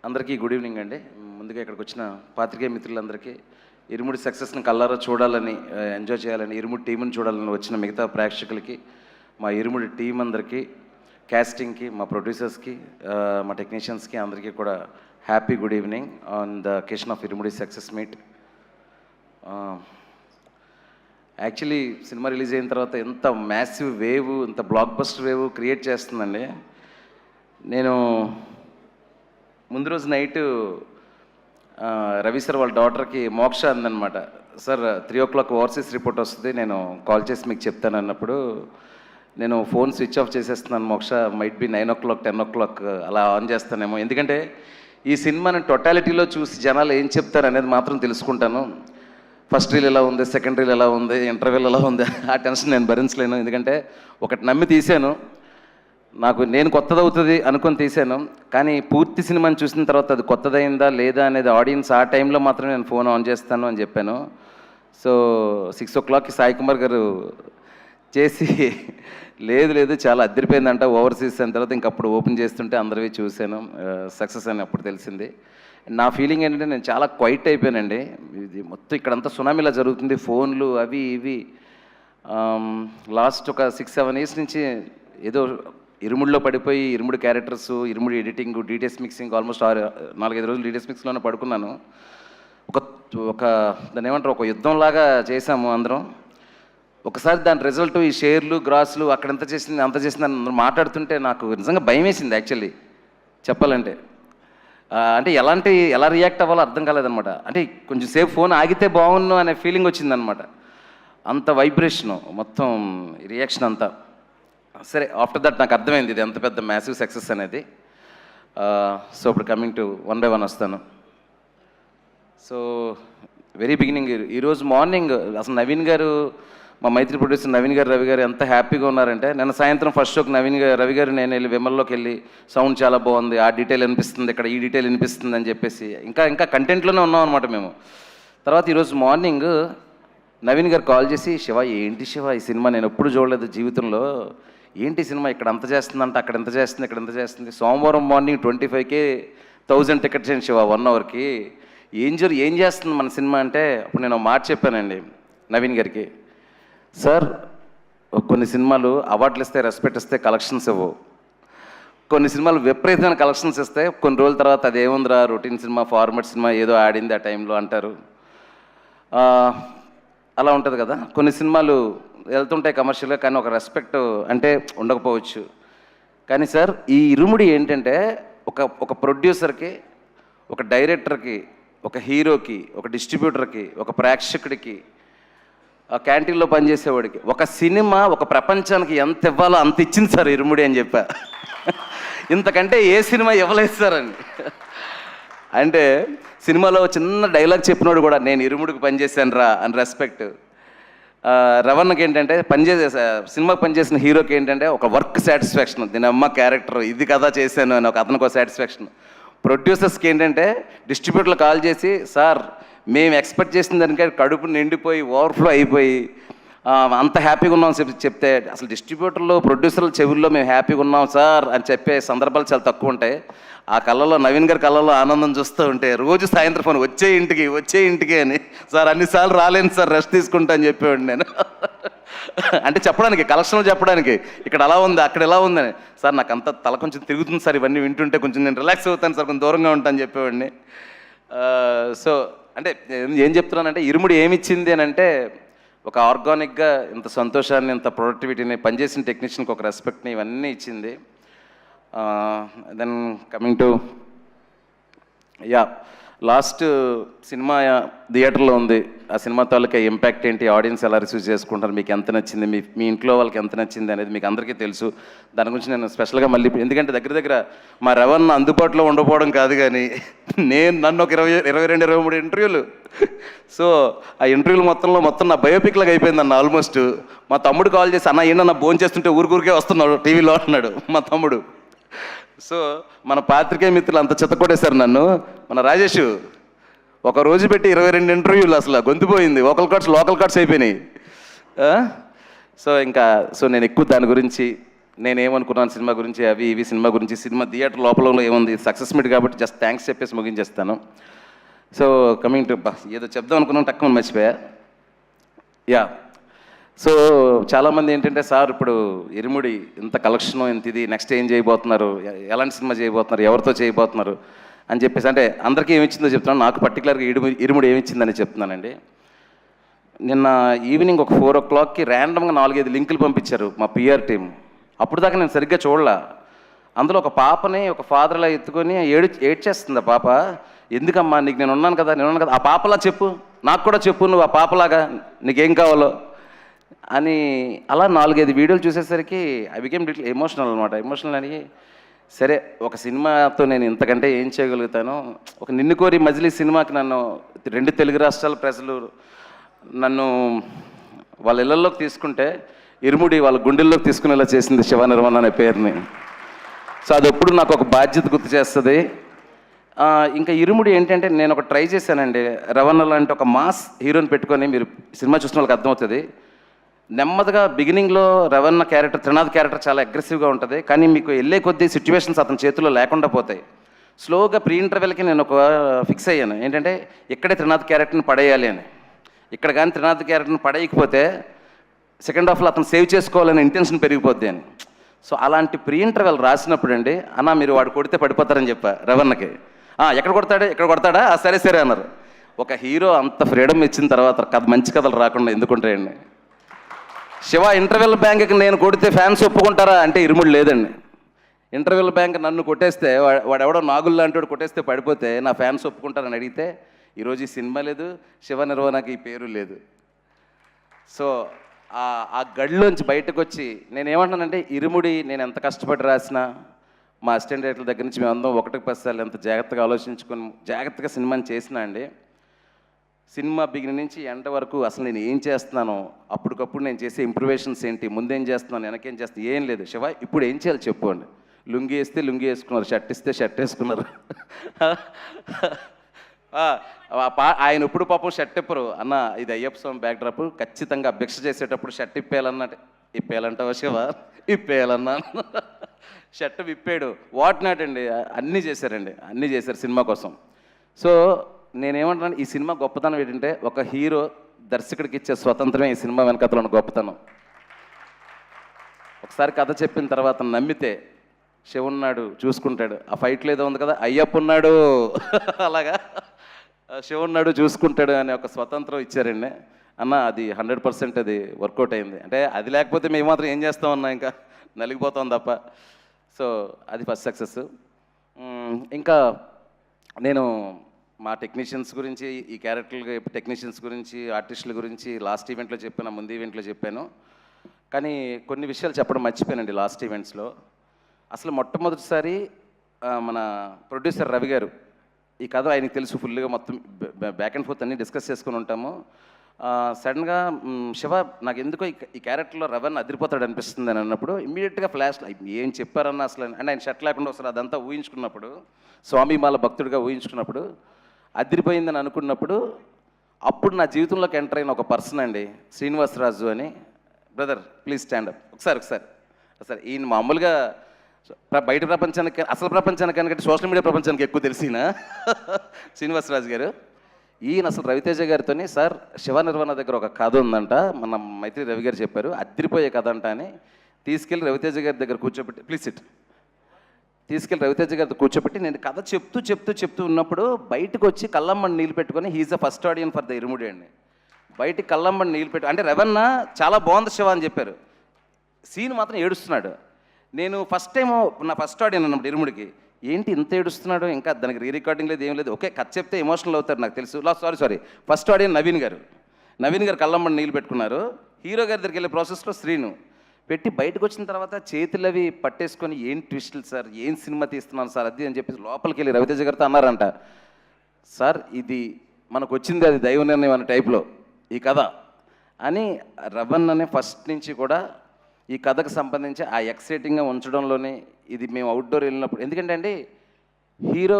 అందరికీ good evening అండి. ముందుగా ఇక్కడికి వచ్చిన పాత్రికేయ మిత్రులందరికీ ఇరుముడి సక్సెస్ని కళ్ళారా చూడాలని, ఎంజాయ్ చేయాలని, ఇరుముడి టీంని చూడాలని వచ్చిన మిగతా ప్రేక్షకులకి, మా ఇరుముడి టీం అందరికీ, క్యాస్టింగ్కి, మా ప్రొడ్యూసర్స్కి, మా టెక్నీషియన్స్కి అందరికీ కూడా happy good evening on the occasion of irumudi success meet. Actually cinema release అయిన తర్వాత ఎంత మ్యాసివ్ వేవ్, ఎంత బ్లాక్ బస్టర్ వేవ్ క్రియేట్ చేస్తుందండి. నేను ముందు రోజు నైటు రవి సార్ వాళ్ళ డాటర్కి మోక్ష అందనమాట, సార్ 3 o'clock ఓవర్సీస్ రిపోర్ట్ వస్తుంది, నేను కాల్ చేసి మీకు చెప్తాను అన్నప్పుడు నేను ఫోన్ స్విచ్ ఆఫ్ చేసేస్తున్నాను. మోక్ష మైట్ బి 9 o'clock 10 o'clock అలా ఆన్ చేస్తానేమో, ఎందుకంటే ఈ సినిమాని టోటాలిటీలో చూసి జనాలు ఏం చెప్తారు అనేది మాత్రం తెలుసుకుంటాను. ఫస్ట్ రీల్ ఎలా ఉంది, సెకండ్ రీల్ ఎలా ఉంది, ఇంటర్వెల్ ఎలా ఉంది, ఆ టెన్షన్ నేను భరించలేను. ఎందుకంటే ఒకటి నమ్మి తీశాను, నేను కొత్తదవుతుంది అనుకొని తీశాను, కానీ పూర్తి సినిమాని చూసిన తర్వాత అది కొత్తదైందా లేదా అనేది ఆడియన్స్ ఆ టైంలో మాత్రమే నేను ఫోన్ ఆన్ చేస్తాను అని చెప్పాను. సో 6 o'clockకి సాయి కుమార్ గారు చేసి లేదు చాలా అద్దరిపోయిందంట ఓవర్సీస్ అయిన తర్వాత ఇంకప్పుడు ఓపెన్ చేస్తుంటే అందరివి చూశాను, సక్సెస్ అని అప్పుడు తెలిసింది. నా ఫీలింగ్ ఏంటంటే నేను చాలా క్వైట్ అయిపోయానండి. ఇది మొత్తం ఇక్కడంతా సునామీలా జరుగుతుంది, ఫోన్లు అవి ఇవి. లాస్ట్ ఒక 6-7 years నుంచి ఏదో ఇరుముడిలో పడిపోయి ఇరుముడి క్యారెక్టర్స్, ఇరుముడి ఎడిటింగ్, డీటెయిల్స్ మిక్సింగ్, ఆల్మోస్ట్ 4-5 రోజులు డీటెయిల్స్ మిక్స్లోనే పడుకున్నాను. ఒక దాన్ని ఏమంటారు, ఒక యుద్ధంలాగా చేశాము అందరం. ఒకసారి దాని రిజల్ట్ ఈ షేర్లు, గ్రాస్లు అక్కడ ఎంత చేసింది అంత చేసింది అని అందరూ మాట్లాడుతుంటే నాకు నిజంగా భయం వేసింది యాక్చువల్లీ చెప్పాలంటే. అంటే ఎలా రియాక్ట్ అవ్వాలో అర్థం కాలేదనమాట. అంటే కొంచెం సేపు ఫోన్ ఆగితే బాగుండు అనే ఫీలింగ్ వచ్చిందనమాట. అంత వైబ్రేషను మొత్తం రియాక్షన్ అంతా. సరే, ఆఫ్టర్ దట్ నాకు అర్థమైంది ఇది ఎంత పెద్ద మ్యాసివ్ సక్సెస్ అనేది. సో ఇప్పుడు కమింగ్ టు 1 by 1 వస్తాను. సో వెరీ బిగినింగ్, ఈరోజు మార్నింగ్ అసలు నవీన్ గారు, మా మైత్రి ప్రొడ్యూసర్ నవీన్ గారు, రవి గారు ఎంత హ్యాపీగా ఉన్నారంటే, నిన్న సాయంత్రం ఫస్ట్ షోకి రవి గారు నేను వెళ్ళి విమల్లోకి వెళ్ళి సౌండ్ చాలా బాగుంది, ఆ డీటెయిల్ అనిపిస్తుంది, ఇక్కడ ఈ డీటెయిల్ అనిపిస్తుంది అని చెప్పేసి ఇంకా కంటెంట్లోనే ఉన్నాం అనమాట మేము. తర్వాత ఈరోజు మార్నింగ్ నవీన్ గారు కాల్ చేసి, ఏంటి శివ ఈ సినిమా నేను ఎప్పుడు చూడలేదు జీవితంలో, ఏంటి సినిమా ఇక్కడ అంత చేస్తుందంటే అక్కడ ఎంత చేస్తుంది, ఇక్కడ ఎంత చేస్తుంది, సోమవారం మార్నింగ్ 25,000 టికెట్స్ అండి శివ 1 hourకి, ఏం చేస్తుంది మన సినిమా అంటే, అప్పుడు నేను మాట చెప్పానండి నవీన్ గారికి, సార్ కొన్ని సినిమాలు అవార్డులు ఇస్తే, రెస్పెక్ట్ ఇస్తే కలెక్షన్స్ ఇవ్వవు, కొన్ని సినిమాలు విపరీతమైన కలెక్షన్స్ ఇస్తే కొన్ని రోజుల తర్వాత అది ఏముందిరా రొటీన్ సినిమా, ఫార్మాట్ సినిమా, ఏదో ఆడింది ఆ టైంలో అంటారు. అలా ఉంటుంది కదా, కొన్ని సినిమాలు వెళ్తుంటాయి కమర్షియల్గా, కానీ ఒక రెస్పెక్ట్ అంటే ఉండకపోవచ్చు. కానీ సార్ ఈ ఇరుముడి ఏంటంటే ఒక ప్రొడ్యూసర్కి, ఒక డైరెక్టర్కి, ఒక హీరోకి, ఒక డిస్ట్రిబ్యూటర్కి, ఒక ప్రేక్షకుడికి, క్యాంటీన్లో పనిచేసేవాడికి, ఒక సినిమా ఒక ప్రపంచానికి ఎంత ఇవ్వాలో అంత ఇచ్చింది సార్ ఇరుముడి అని చెప్పా. ఇంతకంటే ఏ సినిమా ఇవ్వలేదు సార్ అని. అంటే సినిమాలో చిన్న డైలాగ్ చెప్పినోడు కూడా నేను ఇరుముడికి పనిచేశాను రా అని రెస్పెక్ట్. రవణకి ఏంటంటే సినిమాకి పనిచేసిన హీరోకి ఏంటంటే ఒక వర్క్ సాటిస్ఫాక్షన్, దీని అమ్మ క్యారెక్టర్ ఇది కదా చేశాను అని అతనికి ఒక సాటిస్ఫాక్షన్. ప్రొడ్యూసర్స్కి ఏంటంటే డిస్ట్రిబ్యూటర్లు కాల్ చేసి, సార్ మేము ఎక్స్పెక్ట్ చేసిన దానికంటే కడుపు నిండిపోయి ఓవర్ఫ్లో అయిపోయి అంత హ్యాపీగా ఉన్నాం చెప్తే, అసలు డిస్ట్రిబ్యూటర్లు ప్రొడ్యూసర్ల చెవుల్లో మేము హ్యాపీగా ఉన్నాం సార్ అని చెప్పే సందర్భాలు చాలా తక్కువ ఉంటాయి. ఆ కళ్ళలో నవీన్ గారి కళ్ళలో ఆనందం చూస్తూ ఉంటే రోజు సాయంత్రం ఫోన్ వచ్చే ఇంటికి అని, సార్ అన్నిసార్లు రాలేను సార్ రెస్ట్ తీసుకుంటా అని చెప్పేవాడు నేను. అంటే చెప్పడానికి, కలెక్షన్లు చెప్పడానికి, ఇక్కడ అలా ఉంది అక్కడ ఎలా ఉందని, సార్ నాకు అంత తల కొంచెం తిరుగుతుంది సార్ ఇవన్నీ వింటుంటే, కొంచెం నేను రిలాక్స్ అవుతాను సార్, కొంచెం దూరంగా ఉంటాను చెప్పేవాడిని. సో అంటే ఏం చెప్తున్నానంటే, ఇరుముడి ఏమిచ్చింది అని అంటే, ఒక ఆర్గానిక్గా ఇంత సంతోషాన్ని, ఇంత ప్రొడక్టివిటీని, పనిచేసిన టెక్నీషియన్కి ఒక రెస్పెక్ట్ని, ఇవన్నీ ఇచ్చింది. Then coming to last cinema థియేటర్లో ఉంది, ఆ సినిమా తాలూకా ఇంపాక్ట్ ఏంటి, ఆడియన్స్ ఎలా రిసీవ్ చేసుకుంటారు, మీకు ఎంత నచ్చింది, మీ ఇంట్లో వాళ్ళకి ఎంత నచ్చింది అనేది మీకు అందరికీ తెలుసు. దాని గురించి నేను స్పెషల్గా మళ్ళీ, ఎందుకంటే దగ్గర మా రవణ అందుబాటులో ఉండకపోవడం కాదు, కానీ నన్ను ఒక 22-23 ఇంటర్వ్యూలు, సో ఆ ఇంటర్వ్యూలు మొత్తం నా బయోపిక్ లాగా అయిపోయింది అన్న ఆల్మోస్ట్. మా తమ్ముడు కాల్ చేసి, అన్న ఏంటన్నా భోజనం చేస్తుంటే ఊరికే వస్తున్నాడు టీవీలో అన్నాడు మా తమ్ముడు. సో మన పాత్రికేయ మిత్రులు అంత చెత్తకొట్టేశారు నన్ను. మన రాజేష్ ఒక రోజు పెట్టి 22 ఇంటర్వ్యూలు, అసలు గొంతుపోయింది, లోకల్ కార్డ్స్ అయిపోయినాయి. సో నేను ఎక్కువ దాని గురించి నేనేమనుకున్నాను సినిమా గురించి, అవి ఇవి సినిమా గురించి, సినిమా థియేటర్ లోపల ఏముంది, సక్సెస్ మీట్ కాబట్టి జస్ట్ థ్యాంక్స్ చెప్పేసి ముగించేస్తాను. సో కమింగ్ టు ఏదో చెప్దాం అనుకున్నాను, టక్కున మర్చిపోయా. యా, సో చాలామంది ఏంటంటే, సార్ ఇప్పుడు ఇరుముడి ఇంత కలెక్షన్, ఇంత ఇది, నెక్స్ట్ ఏం చేయబోతున్నారు, ఎలాంటి సినిమా చేయబోతున్నారు, ఎవరితో చేయబోతున్నారు అని చెప్పేసి, అంటే అందరికీ ఏమిచ్చిందో చెప్తున్నాను, నాకు పర్టికులర్గా ఇరుముడి ఏమిచ్చిందని చెప్తున్నానండి. నిన్న ఈవినింగ్ ఒక 4 o'clockకి ర్యాండమ్గా 4-5 లింకులు పంపించారు మా పిఆర్ టీం. అప్పుడు దాకా నేను సరిగ్గా చూడలా. అందులో ఒక పాపని ఒక ఫాదర్లా ఎత్తుకొని ఏడ్చేస్తుంది ఆ పాప. ఎందుకమ్మా, నీకు నేను ఉన్నాను కదా, ఆ పాపలా చెప్పు, నాకు కూడా చెప్పు, నువ్వు ఆ పాపలాగా నీకేం కావాలో అని. అలా 4-5 వీడియోలు చూసేసరికి ఐ బికేమ్ లిటిల్ ఎమోషనల్ అనమాట. ఎమోషనల్ అని, సరే ఒక సినిమాతో నేను ఇంతకంటే ఏం చేయగలుగుతాను. ఒక నిన్ను కోరి మజిలీ సినిమాకి నన్ను 2 తెలుగు రాష్ట్రాల ప్రజలు నన్ను వాళ్ళ ఇళ్లలోకి తీసుకుంటే, ఇరుముడి వాళ్ళ గుండెల్లోకి తీసుకునేలా చేసింది శివ నిర్వాణ అనే పేరుని. సో అది ఎప్పుడు నాకు ఒక బాధ్యత గుర్తు చేస్తుంది. ఇంకా ఇరుముడి ఏంటంటే, నేను ఒక ట్రై చేశానండి. రవణ లాంటి ఒక మాస్ హీరోని పెట్టుకొని, మీరు సినిమా చూసిన వాళ్ళకి అర్థమవుతుంది. నెమ్మదిగా బిగినింగ్లో రవణ క్యారెక్టర్, త్రినాథ్ క్యారెక్టర్ చాలా అగ్రెసివ్గా ఉంటుంది. కానీ మీకు వెళ్ళే కొద్దీ సిచ్యువేషన్స్ అతని చేతుల్లో లేకుండా పోతాయి. స్లోగా ప్రీ ఇంటర్వెల్కి నేను ఒక ఫిక్స్ అయ్యాను, ఏంటంటే ఇక్కడే త్రినాథ్ క్యారెక్టర్ని పడేయాలి అని. ఇక్కడ కానీ త్రినాథ్ క్యారెక్టర్ని పడేయకపోతే సెకండ్ హాఫ్లో అతను సేవ్ చేసుకోవాలనే ఇంటెన్షన్ పెరిగిపోద్ది అని. సో అలాంటి ప్రీ ఇంటర్వెల్ రాసినప్పుడు అండి, అన్న మీరు వాడు కొడితే పడిపోతారని చెప్పా రవణకి. ఎక్కడ కొడతాడు, ఇక్కడ కొడతాడా, సరే సరే అన్నారు. ఒక హీరో అంత ఫ్రీడమ్ ఇచ్చిన తర్వాత కథ, మంచి కథలు రాకుండా ఎందుకుంటాయండి. శివ ఇంటర్వెల్ బ్యాంక్కి నేను కొడితే ఫ్యాన్స్ ఒప్పుకుంటారా అంటే ఇరుముడు లేదండి. ఇంటర్వెల్ బ్యాంక్ నన్ను కొట్టేస్తే, వాడెవడో నాగుల్ లాంటి వాడు కొట్టేస్తే పడిపోతే నా ఫ్యాన్స్ ఒప్పుకుంటారని అడిగితే, ఈరోజు ఈ సినిమా లేదు, శివ నిర్వాణకి ఈ పేరు లేదు. సో ఆ గడిలోంచి బయటకు వచ్చి నేనేమంటానంటే, ఇరుముడి నేను ఎంత కష్టపడి రాసినా, మా అసిస్టెంట్ డైరెక్టర్ దగ్గర నుంచి మేమందరం 1-10 సార్లు ఎంత జాగ్రత్తగా ఆలోచించుకొని జాగ్రత్తగా సినిమాని చేసినా అండి, సినిమా బిగినింగ్ నుంచి ఎండ వరకు అసలు నేను ఏం చేస్తున్నానో, అప్పటికప్పుడు నేను చేసే ఇంప్రూవేషన్స్ ఏంటి, ముందేం చేస్తున్నాను, వెనకేం చేస్తాను, ఏం లేదు. శివ ఇప్పుడు ఏం చేయాలి చెప్పు అండి. లుంగి వేస్తే లుంగి వేసుకున్నారు, షర్ట్ ఇస్తే షర్ట్ వేసుకున్నారు. ఆయన ఇప్పుడు పాపం షర్ట్ ఇప్పరు, అన్న ఇది అయ్యప్ప స్వామి బ్యాక్ డ్రాప్, ఖచ్చితంగా అభ్యక్ష చేసేటప్పుడు షర్ట్ ఇప్పేయాలన్నట్టు. ఇప్పేయాలంటావా శివ, ఇప్పేయాలన్నా. షర్ట్ విప్పాడు, వాట్ నాట్ అండి, అన్నీ చేశారండి, అన్నీ చేశారు సినిమా కోసం. సో నేనేమంటున్నాను, ఈ సినిమా గొప్పతనం ఏంటంటే, ఒక హీరో దర్శకుడికి ఇచ్చే స్వతంత్రమే ఈ సినిమా వెనకతలో గొప్పతనం. ఒకసారి కథ చెప్పిన తర్వాత నమ్మితే శివ ఉన్నాడు చూసుకుంటాడు. ఆ ఫైట్లో ఏదో ఉంది కదా, అయ్యప్ప ఉన్నాడు, అలాగా శివ ఉన్నాడు చూసుకుంటాడు అనే ఒక స్వతంత్రం ఇచ్చారండి. అన్న అది 100% అది వర్కౌట్ అయింది. అంటే అది లేకపోతే మేము మాత్రం ఏం చేస్తామన్నా, ఇంకా నలిగిపోతాం తప్ప. సో అది ఫస్ట్ సక్సెస్. ఇంకా నేను మా టెక్నీషియన్స్ గురించి, ఈ క్యారెక్టర్ టెక్నీషియన్స్ గురించి, ఆర్టిస్టుల గురించి లాస్ట్ ఈవెంట్లో చెప్పాను, ముందు ఈవెంట్లో చెప్పాను. కానీ కొన్ని విషయాలు చెప్పడం మర్చిపోయానండి లాస్ట్ ఈవెంట్స్లో. అసలు మొట్టమొదటిసారి మన ప్రొడ్యూసర్ రవి గారు, ఈ కథ ఆయనకి తెలుసు ఫుల్గా, మొత్తం బ్యాక్ అండ్ ఫోర్త్ అన్నీ డిస్కస్ చేసుకుని ఉంటాము. సడన్గా శివ నాకు ఎందుకో ఈ క్యారెక్టర్లో రవణ్ అదిరిపోతాడు అనిపిస్తుంది అని అన్నప్పుడు ఇమ్మీడియట్గా ఫ్లాష్లో ఏం చెప్పారన్న అసలు, అంటే ఆయన షర్ట్ లేకుండా ఒకసారి అదంతా ఊహించుకున్నప్పుడు, స్వామిమాల భక్తుడిగా ఊహించుకున్నప్పుడు అదిరిపోయిందని అనుకున్నప్పుడు, అప్పుడు నా జీవితంలోకి ఎంటర్ అయిన ఒక పర్సన్ అండి శ్రీనివాసరాజు అని. Brother please stand up. ఒకసారి ఈయన మామూలుగా బయట ప్రపంచానికి, అసలు ప్రపంచానికంటే సోషల్ మీడియా ప్రపంచానికి ఎక్కువ తెలిసిన శ్రీనివాసరాజు గారు. ఈయన అసలు రవితేజ గారితో, సార్ శివ నిర్వాణ దగ్గర ఒక కథ ఉందంట, మన మైత్రి రవి గారు చెప్పారు, అదిరిపోయే కథ అంట అని తీసుకెళ్ళి రవితేజ గారి దగ్గర కూర్చోబెట్టి, ప్లీజ్ సిట్, తీసుకెళ్ళి రవితేజ గారితో కూర్చోబెట్టి నేను కథ చెప్తూ ఉన్నప్పుడు బయటకు వచ్చి కళ్ళమ్మని నీళ్ళు పెట్టుకొని, he's the first audience for the Irumudi అండి. బయటికి కళ్ళమ్మని నీళ్ళు పెట్టు అంటే, రవణ చాలా బాగుంది శివ అని చెప్పారు, సీన్ మాత్రం ఏడుస్తున్నాడు. నేను ఫస్ట్ టైం నా ఫస్ట్ ఆడియన్ అన్నప్పుడు ఇరుముడికి, ఏంటి ఇంత ఏడుస్తున్నాడు, ఇంకా దానికి రీ రికార్డింగ్ లేదు, ఏం లేదు, ఓకే కథ చెప్తే ఎమోషనల్ అవుతారు నాకు తెలుసు. సారీ ఫస్ట్ ఆడియన్ నవీన్ గారు కళ్ళమ్మని నీళ్ళు పెట్టుకున్నారు. హీరో గారి దగ్గరికి వెళ్ళే ప్రాసెస్లో శ్రీను పెట్టి బయటకు వచ్చిన తర్వాత చేతులు అవి పట్టేసుకొని, ఏం ట్విస్టులు సార్, ఏం సినిమా తీస్తున్నాను సార్ అది అని చెప్పేసి లోపలికి వెళ్ళి రవితేజ గారితో అన్నారంట, సార్ ఇది మనకు వచ్చింది అది దైవ నిర్ణయం అనే టైప్లో ఈ కథ అని. రవణ్ అనే ఫస్ట్ నుంచి కూడా ఈ కథకు సంబంధించి ఆ ఎక్సైటింగ్గా ఉంచడంలోనే, ఇది మేము అవుట్డోర్ వెళ్ళినప్పుడు, ఎందుకంటే అండి హీరో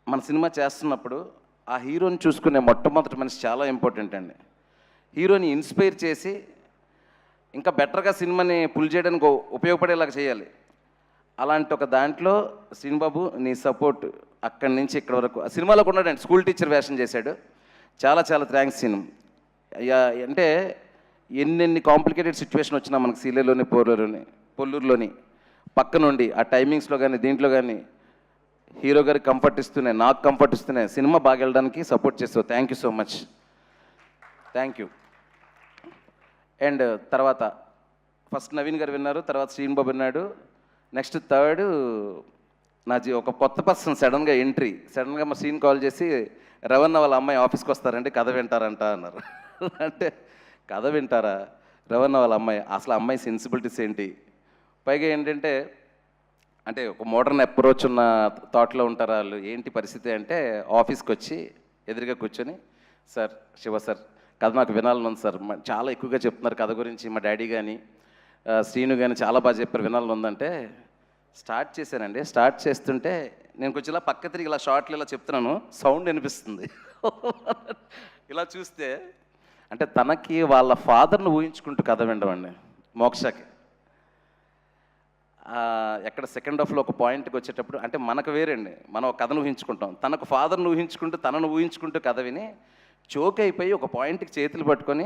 మన సినిమా చేస్తున్నప్పుడు ఆ హీరోని చూసుకునే మొట్టమొదటి మనిషి చాలా ఇంపార్టెంట్ అండి. హీరోని ఇన్స్పైర్ చేసి ఇంకా బెటర్గా సినిమాని పుల్ చేయడానికి ఉపయోగపడేలాగా చేయాలి. అలాంటి ఒక దాంట్లో శ్రీనుబాబు నీ సపోర్ట్ అక్కడి నుంచి ఇక్కడ వరకు సినిమాలో ఉన్నాడండి. స్కూల్ టీచర్ వేషం చేశాడు. చాలా చాలా థ్యాంక్స్ సీను. అంటే ఎన్నెన్ని కాంప్లికేటెడ్ సిచ్యువేషన్ వచ్చినా మనకి సీలేలోని పొల్లూరులోని పక్క నుండి ఆ టైమింగ్స్లో కానీ దీంట్లో కానీ హీరో గారికి కంఫర్ట్ ఇస్తున్నాయి, నాకు కంఫర్ట్ ఇస్తున్నాయి, సినిమా బాగా వెళ్ళడానికి సపోర్ట్ చేస్తావు. Thank you so much. Thank you. And తర్వాత ఫస్ట్ నవీన్ గారు విన్నారు, తర్వాత శ్రీనుబాబు విన్నాడు. నెక్స్ట్ థర్డ్ ఒక కొత్త పర్సన్ సడన్గా ఎంట్రీ. సడన్గా మా శ్రీని కాల్ చేసి రవణ వాళ్ళ అమ్మాయి ఆఫీస్కి వస్తారంటే కథ వింటారంట అన్నారు. అంటే కథ వింటారా? రవణ వాళ్ళ అమ్మాయి, అసలు అమ్మాయి సెన్సిబిలిటీస్ ఏంటి? పైగా ఏంటంటే అంటే ఒక మోడర్న్ అప్రోచ్ ఉన్న థాట్లో ఉంటారు వాళ్ళు. ఏంటి పరిస్థితి అంటే ఆఫీస్కి వచ్చి ఎదురుగా కూర్చొని, సార్ శివ సార్ కథ నాకు వినాలని ఉంది సార్, చాలా ఎక్కువగా చెప్తున్నారు కథ గురించి, మా డాడీ కానీ శ్రీను కానీ చాలా బాగా చెప్పారు, వినాలని ఉందంటే స్టార్ట్ చేశానండి. స్టార్ట్ చేస్తుంటే నేను కొంచెం ఇలా పక్క తిరిగి ఇలా షార్ట్లు ఇలా చెప్తున్నాను, సౌండ్ వినిపిస్తుంది. ఇలా చూస్తే అంటే తనకి వాళ్ళ ఫాదర్ని ఊహించుకుంటూ కథ వినడం మోక్షకి. ఎక్కడ సెకండ్ హాఫ్లో ఒక పాయింట్కి వచ్చేటప్పుడు అంటే మనకు వేరండి, మనం ఒక కథను ఊహించుకుంటాం, తనకు ఫాదర్ని ఊహించుకుంటూ తనను ఊహించుకుంటూ కథ విని చోక్ అయిపోయి ఒక పాయింట్కి చేతులు పట్టుకొని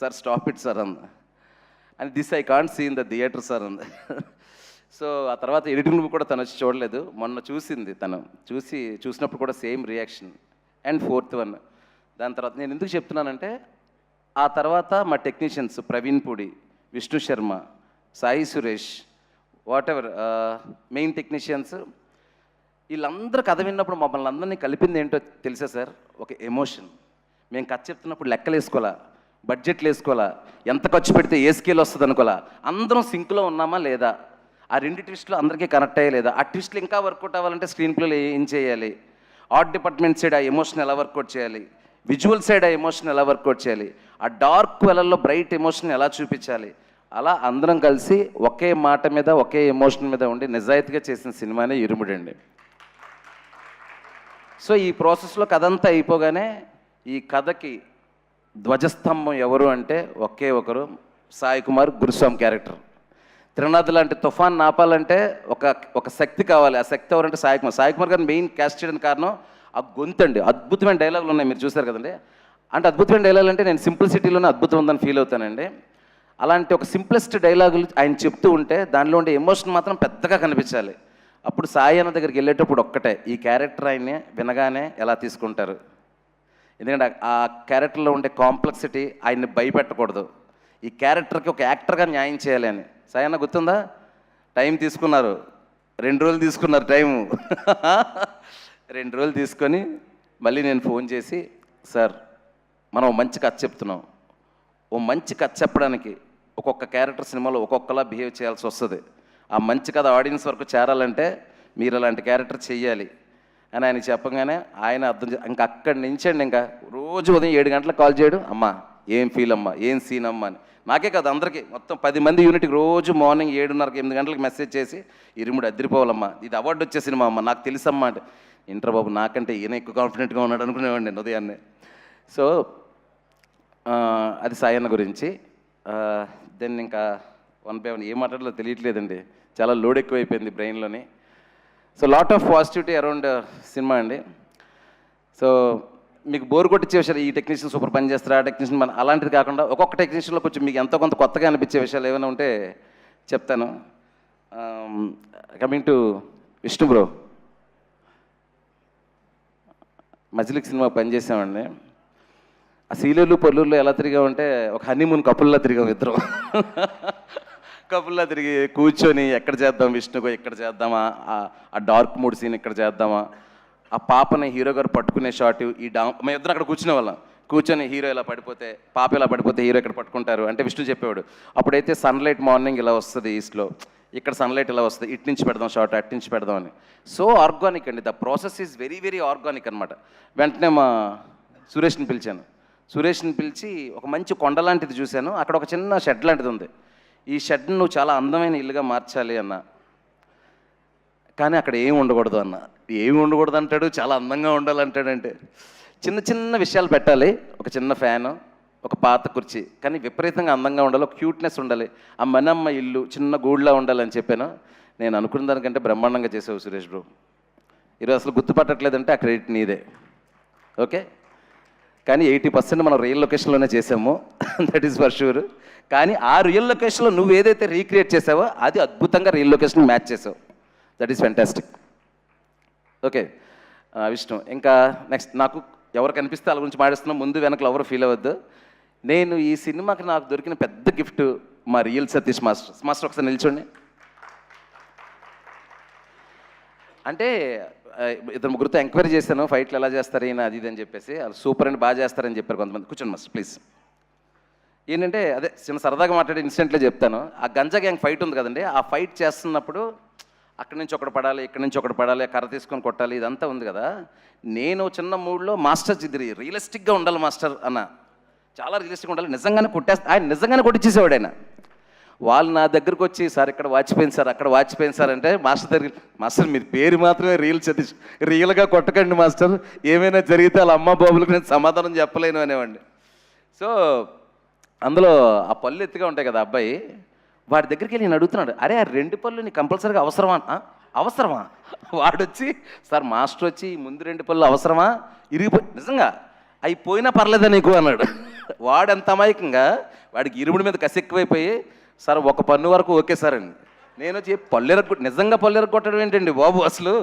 సార్ స్టాప్ ఇట్ సార్ అంది. And this I can't see in the theatre sir అంది. సో ఆ తర్వాత ఎడిటింగ్ కూడా తను వచ్చి చూడలేదు, మొన్న చూసింది. తను చూసినప్పుడు కూడా same reaction. And fourth one దాని తర్వాత నేను ఎందుకు చెప్తున్నానంటే ఆ తర్వాత మా technicians Praveen Pudi, Vishnu Sharma, Sai Suresh, what ever main technicians వీళ్ళందరూ కథ విన్నప్పుడు మమ్మల్ని అందరినీ కలిపింది ఏంటో తెలుసా సార్? ఒక ఎమోషన్. మేము కథ చెప్తున్నప్పుడు లెక్కలు వేసుకోవాలా, బడ్జెట్లు వేసుకోవాలా, ఎంత ఖర్చు పెడితే ఏ స్కేల్ వస్తుంది అనుకోవాలా, అందరం సింక్లో ఉన్నామా లేదా, ఆ రెండు ట్విస్టులు అందరికీ కనెక్ట్ అయ్యే లేదా, ఆ ట్విస్టులు ఇంకా వర్కౌట్ అవ్వాలంటే స్క్రీన్ ప్లేలో ఏం చేయాలి, ఆర్ట్ డిపార్ట్మెంట్ సైడ్ ఆ ఎమోషన్ ఎలా వర్కౌట్ చేయాలి, విజువల్ సైడ్ ఆ ఎమోషన్ ఎలా వర్కౌట్ చేయాలి, ఆ డార్క్ వెలల్లో బ్రైట్ ఎమోషన్ ఎలా చూపించాలి, అలా అందరం కలిసి ఒకే మాట మీద ఒకే ఎమోషన్ మీద ఉండి నిజాయితీగా చేసిన సినిమానే ఇరుముడండి. సో ఈ ప్రాసెస్లో కథ అంతా అయిపోగానే ఈ కథకి ధ్వజస్తంభం ఎవరు అంటే ఒకే ఒకరు, సాయి కుమార్ గురుస్వామి క్యారెక్టర్. త్రినాథ్ లాంటి తుఫాన్ నాపాలంటే ఒక శక్తి కావాలి. ఆ శక్తి ఎవరంటే సాయి కుమార్. సాయి కుమార్ గారిని మెయిన్ క్యాస్ట్ చేయడానికి కారణం ఆ గొంతండి. అద్భుతమైన డైలాగులు ఉన్నాయి, మీరు చూశారు కదండి. అంటే అద్భుతమైన డైలాగులు అంటే నేను సింప్లిసిటీలోనే అద్భుతం ఉందని ఫీల్ అవుతానండి. అలాంటి ఒక సింప్లెస్ట్ డైలాగులు ఆయన చెప్తూ ఉంటే దానిలో ఉండే ఎమోషన్ మాత్రం పెద్దగా కనిపించాలి. అప్పుడు సాయి అన్న దగ్గరికి వెళ్ళేటప్పుడు ఒక్కటే, ఈ క్యారెక్టర్ ఆయన్ని వినగానే ఎలా తీసుకుంటారు, ఎందుకంటే ఆ క్యారెక్టర్లో ఉండే కాంప్లెక్సిటీ ఆయన్ని భయపెట్టకూడదు, ఈ క్యారెక్టర్కి ఒక యాక్టర్గా న్యాయం చేయాలి అని. సాయి అన్న గుర్తుందా? టైం తీసుకున్నారు, 2 రోజులు తీసుకున్నారు టైము. 2 రోజులు తీసుకొని మళ్ళీ నేను ఫోన్ చేసి, సార్ మనం మంచి కథ చెప్తున్నాం, ఓ మంచి కథ చెప్పడానికి ఒక్కొక్క క్యారెక్టర్ సినిమాలో ఒక్కొక్కలా బిహేవ్ చేయాల్సి వస్తుంది, ఆ మంచి కథ ఆడియన్స్ వరకు చేరాలంటే మీరు అలాంటి క్యారెక్టర్ చెయ్యాలి అని ఆయన చెప్పగానే ఆయన అర్థం ఇంకా అక్కడి నుంచి అండి ఇంకా రోజు ఉదయం 7 గంటలకు కాల్ చేయడం, అమ్మా ఏం ఫీల్ అమ్మా, ఏం సీన్ అమ్మా అని. నాకే కాదు అందరికీ, మొత్తం 10 మంది యూనిట్కి రోజు మార్నింగ్ 7:30 8 గంటలకు మెసేజ్ చేసి, ఇరుముడు అదిరిపోవాలమ్మా, ఇది అవార్డు వచ్చే సినిమా అమ్మా, నాకు తెలుసమ్మా అంటే, ఇంటర్ బాబు నాకంటే ఈయన ఎక్కువ కాన్ఫిడెంట్గా ఉన్నాడు అనుకునేవాడిని నేను ఉదయాన్నే. సో అది సాయన్న గురించి. దెన్ ఇంకా 1 by 1 ఏం మాట్లాడాలో తెలియట్లేదండి, చాలా లోడ్ ఎక్కువైపోయింది బ్రెయిన్లోని. So lot of positivity around cinema అండి. సో మీకు బోర్ కొట్టించే విషయాలు, ఈ టెక్నీషియన్ సూపర్ పని చేస్తారు, ఆ టెక్నీషియన్ మన అలాంటిది కాకుండా ఒక్కొక్క టెక్నీషియన్లో కొంచెం మీకు ఎంతో కొంత కొత్తగా అనిపించే విషయాలు ఏమైనా ఉంటే చెప్తాను. కమింగ్ టు విష్ణు బ్రో, మజిలిక్ సినిమా పనిచేసామండి. ఆ సీలేరు పొల్లూరులో ఎలా తిరిగామంటే ఒక హనీమూన్ కపుల్లా తిరిగాం ఇద్దరం. కపుల్లా తిరిగి కూర్చొని ఎక్కడ చేద్దాం విష్ణుగో, ఎక్కడ చేద్దామా, ఆ డార్క్ మూడ్ సీన్ ఇక్కడ చేద్దామా, ఆ పాపని హీరో గారు పట్టుకునే షాట్, మేము ఇద్దరు అక్కడ కూర్చునే వాళ్ళం. కూర్చొని హీరో ఇలా పడిపోతే, పాప ఇలా పడిపోతే హీరో ఇక్కడ పట్టుకుంటారు అంటే విష్ణు చెప్పేవాడు. అప్పుడైతే సన్లైట్ మార్నింగ్ ఇలా వస్తుంది ఈస్ట్లో, ఇక్కడ సన్లైట్ ఇలా వస్తుంది, ఇటు నుంచి పెడదాం షార్ట్, అటు నుంచి పెడదాం అని. సో ఆర్గానిక్ అండి, the process is very very organic అనమాట. వెంటనే మా సురేష్ని పిలిచాను. సురేష్ని పిలిచి ఒక మంచి కొండ లాంటిది చూశాను, అక్కడ ఒక చిన్న షెడ్ లాంటిది ఉంది, ఈ షెడ్ని నువ్వు చాలా అందమైన ఇల్లుగా మార్చాలి అన్న, కానీ అక్కడ ఏమి ఉండకూడదు అన్న. ఏమి ఉండకూడదు అంటాడు, చాలా అందంగా ఉండాలంటాడంటే చిన్న చిన్న విషయాలు పెట్టాలి, ఒక చిన్న ఫ్యాను, ఒక పాత కుర్చీ, కానీ విపరీతంగా అందంగా ఉండాలి, ఒక క్యూట్నెస్ ఉండాలి, ఆ మనమ్మ ఇల్లు చిన్న గూడులా ఉండాలని చెప్పాను. నేను అనుకున్న దానికంటే బ్రహ్మాండంగా చేసావు సురేష్ బ్రో. ఈరోజు అసలు గుర్తుపట్టట్లేదంటే ఆ క్రెడిట్ నీదే. ఓకే, కానీ 80% మనం రియల్ లొకేషన్లోనే చేసాము, దట్ ఈస్ ఫర్ షూర్. కానీ ఆ రియల్ లొకేషన్లో నువ్వు ఏదైతే రీక్రియేట్ చేసావో అది అద్భుతంగా రియల్ లొకేషన్ మ్యాచ్ చేసావు. That is fantastic. Okay Vishnu, ఇంకా నెక్స్ట్ నాకు ఎవరు కనిపిస్తే వాళ్ళ గురించి మాట్లాడుతున్నాం, ముందు వెనకలు ఎవరు ఫీల్ అవ్వద్దు. నేను ఈ సినిమాకి నాకు దొరికిన పెద్ద గిఫ్ట్ మా రియల్ సతీష్ మాస్టర్. మాస్టర్ ఒకసారి నిల్చోండి. అంటే ఇద్దరు ముగ్గురితో ఎంక్వైరీ చేశాను, ఫైట్లు ఎలా చేస్తారు ఈయన అది ఇది అని చెప్పేసి. వాళ్ళు సూపర్ అండ్ బాగా చేస్తారని చెప్పారు కొంతమంది. కూర్చోండి మాస్టర్ ప్లీజ్. ఏంటంటే అదే చిన్న సరదాగా మాట్లాడే ఇన్సిడెంట్లో చెప్తాను. ఆ గంజా గ్యాంగ్ ఫైట్ ఉంది కదండి, ఆ ఫైట్ చేస్తున్నప్పుడు అక్కడి నుంచి ఒకటి పడాలి, ఇక్కడి నుంచి ఒకటి పడాలి, కర్ర తీసుకొని కొట్టాలి, ఇదంతా ఉంది కదా. నేను చిన్న మూడ్లో మాస్టర్ ఇది రియలిస్టిక్గా ఉండాలి మాస్టర్ అన్న, చాలా రియలిస్టిక్గా ఉండాలి, నిజంగానే ఆయన నిజంగానే కొట్టించేసేవాడు ఆయన. వాళ్ళు నా దగ్గరకు వచ్చి సార్ ఇక్కడ వాచిపోయింది సార్, అక్కడ వాచిపోయింది సార్ అంటే మాస్టర్ దగ్గర, మాస్టర్ మీరు పేరు మాత్రమే రియల్ సతీష్, రియల్గా కొట్టకండి మాస్టర్, ఏమైనా జరిగితే వాళ్ళ అమ్మ బాబులకు నేను సమాధానం చెప్పలేను అనేవాడిని. సో అందులో ఆ పళ్ళు ఎత్తుగా ఉంటాయి కదా అబ్బాయి, వాడి దగ్గరికి వెళ్ళి నేను అడుగుతున్నాడు, అరే ఆ 2 పళ్ళు నీకు కంపల్సరీగా అవసరమా? అవసరమా? వాడొచ్చి సార్ మాస్టర్ వచ్చి ముందు 2 పళ్ళు అవసరమా, ఇరిగిపోయి నిజంగా అవి పోయినా పర్లేదా నీకు అన్నాడు. వాడెంత అమాయకంగా, వాడికి ఇరుముడి మీద కసి ఎక్కువైపోయి సార్ 1 పన్ను వరకు ఓకే సార్ అండి. నేను వచ్చి నిజంగా పళ్ళు ఎరగొట్టడం ఏంటండి బాబు అసలు.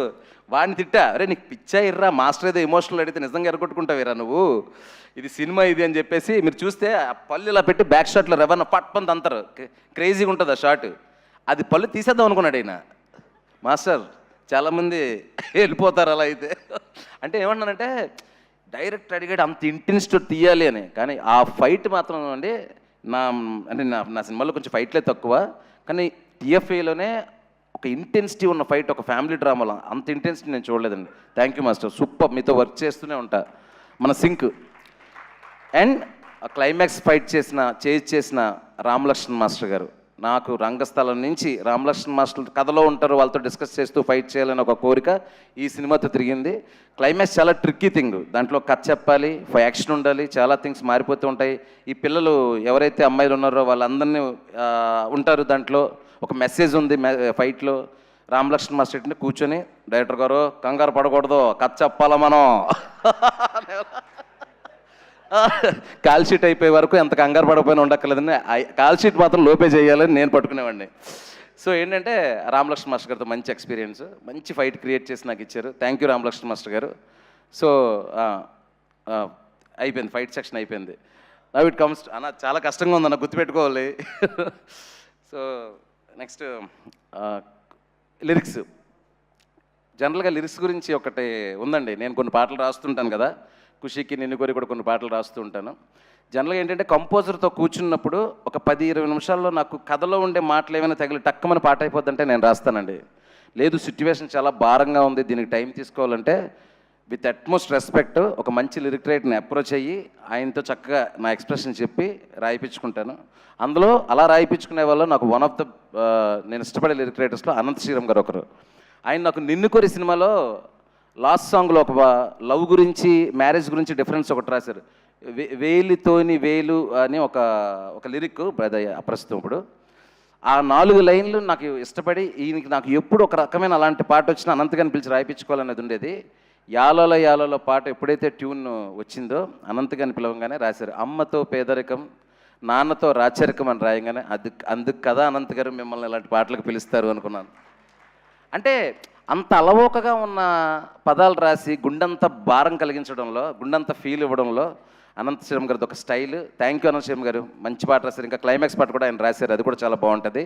వాడిని తిట్టా, అరే నీకు పిచ్చా ఇర్రా, మాస్టర్ ఏదో ఎమోషనల్ అడిగితే నిజంగా ఎరగొట్టుకుంటావేరా నువ్వు, ఇది సినిమా ఇది అని చెప్పేసి. మీరు చూస్తే ఆ పళ్ళు ఇలా పెట్టి బ్యాక్ షాట్లో రెవెన్ పట్పంది అంటారు, క్రేజీగా ఉంటుంది ఆ షాట్. అది పళ్ళు తీసేద్దాం అనుకున్నాడు ఆయన. మాస్టర్ చాలామంది వెళ్ళిపోతారు అలా అయితే. అంటే ఏమన్నానంటే డైరెక్ట్ అడిగాడు అంత ఇంటెన్సిటీ తీయాలి అని, కానీ ఆ ఫైట్ మాత్రం అండి నా సినిమాలో కొంచెం ఫైట్లే తక్కువ, కానీ టీఎఫ్ఏలోనే ఒక ఇంటెన్సిటీ ఉన్న ఫైట్, ఒక ఫ్యామిలీ డ్రామాలో అంత ఇంటెన్సిటీ నేను చూడలేదండి. థ్యాంక్ యూ మాస్టర్, సూపర్, మీతో వర్క్ చేస్తూనే ఉంటా, మన సింక్. అండ్ క్లైమాక్స్ ఫైట్ చేసిన రామలక్ష్మణ్ మాస్టర్ గారు, నాకు రంగస్థలం నుంచి రామలక్ష్మణ్ మాస్టర్ కథలో ఉంటారు, వాళ్ళతో డిస్కస్ చేస్తూ ఫైట్ చేయాలని ఒక కోరిక ఈ సినిమాతో తిరిగింది. క్లైమాక్స్ చాలా ట్రిక్కీ థింగ్, దాంట్లో కథ చెప్పాలి, యాక్షన్ ఉండాలి, చాలా థింగ్స్ మారిపోతూ ఉంటాయి. ఈ పిల్లలు ఎవరైతే అమ్మాయిలు ఉన్నారో వాళ్ళందరినీ ఉంటారు, దాంట్లో ఒక మెసేజ్ ఉంది ఫైట్లో. రామలక్ష్మణ్ మాస్టర్ అంటే కూర్చొని డైరెక్టర్ గారు కంగారు పడకూడదు, కథ చెప్పాలా మనం, కాల్ షీట్ అయిపోయే వరకు ఎంత కంగారు పడకపోయినా ఉండక్కర్లేదని కాల్ షీట్ మాత్రం లోపే చేయాలని నేను పట్టుకునేవాడిని. సో ఏంటంటే రామలక్ష్మణ్ మాస్టర్ గారితో మంచి ఎక్స్పీరియన్స్, మంచి ఫైట్ క్రియేట్ చేసి నాకు ఇచ్చారు. థ్యాంక్ యూ రామలక్ష్మణ్ మాస్టర్ గారు. సో అయిపోయింది, ఫైట్ సెక్షన్ అయిపోయింది. నవ్ ఇట్ కమ్స్ అన్న, చాలా కష్టంగా ఉందన్న, గుర్తుపెట్టుకోవాలి. So next lyrics. జనరల్గా లిరిక్స్ గురించి ఒకటి ఉందండి, నేను కొన్ని పాటలు రాస్తుంటాను కదా, ఖుషీకి నిన్ను కోరి కూడా కొన్ని పాటలు రాస్తూ ఉంటాను. జనరల్గా ఏంటంటే కంపోజర్తో కూర్చున్నప్పుడు ఒక 10-20 నిమిషాల్లో నాకు కథలో ఉండే మాటలు ఏమైనా తగిలి టక్కమని పాట అయిపోద్దంటే నేను రాస్తానండి. లేదు సిచ్యువేషన్ చాలా భారంగా ఉంది, దీనికి టైం తీసుకోవాలంటే విత్ అట్మోస్ట్ రెస్పెక్ట్ ఒక మంచి లిరిక్ రైటర్ని అప్రోచ్ అయ్యి ఆయనతో చక్కగా నా ఎక్స్ప్రెషన్ చెప్పి రాయిపించుకుంటాను. అందులో అలా రాయిపించుకునే వాళ్ళు నాకు వన్ ఆఫ్ ద నేను ఇష్టపడే లిరిక్ రైటర్స్లో అనంత శ్రీరామ్ గారు ఒకరు. ఆయన నాకు నిన్ను కోరి సినిమాలో లాస్ట్ సాంగ్లో ఒక లవ్ గురించి, మ్యారేజ్ గురించి డిఫరెన్స్ ఒకటి రాశారు. వేలితోని వేలు అని ఒక లిరిక్ ప్రస్తుతం ఇప్పుడు. ఆ 4 లైన్లు నాకు ఇష్టపడి ఈయనకి నాకు ఎప్పుడు ఒక రకమైన అలాంటి పాట వచ్చినా అనంతగాని పిలిచి రాయిపించుకోవాలనేది ఉండేది. యాలోల యాలోల పాట ఎప్పుడైతే ట్యూన్ వచ్చిందో అనంతగాని పిలవంగానే రాశారు. అమ్మతో పేదరికం, నాన్నతో రాచరికం అని రాయంగానే అందుకు కదా అనంత్ గారు మిమ్మల్ని ఇలాంటి పాటలకు పిలుస్తారు అనుకున్నాను. అంటే అంత అలవోకగా ఉన్న పదాలు రాసి గుండంత భారం కలిగించడంలో, గుండంత ఫీల్ ఇవ్వడంలో అనంత శ్రీరామ్ గారిది ఒక style. Thank you Anantha Sriram గారు, మంచి పాట రాశారు. ఇంకా క్లైమాక్స్ పాట కూడా ఆయన రాశారు, అది కూడా చాలా బాగుంటుంది.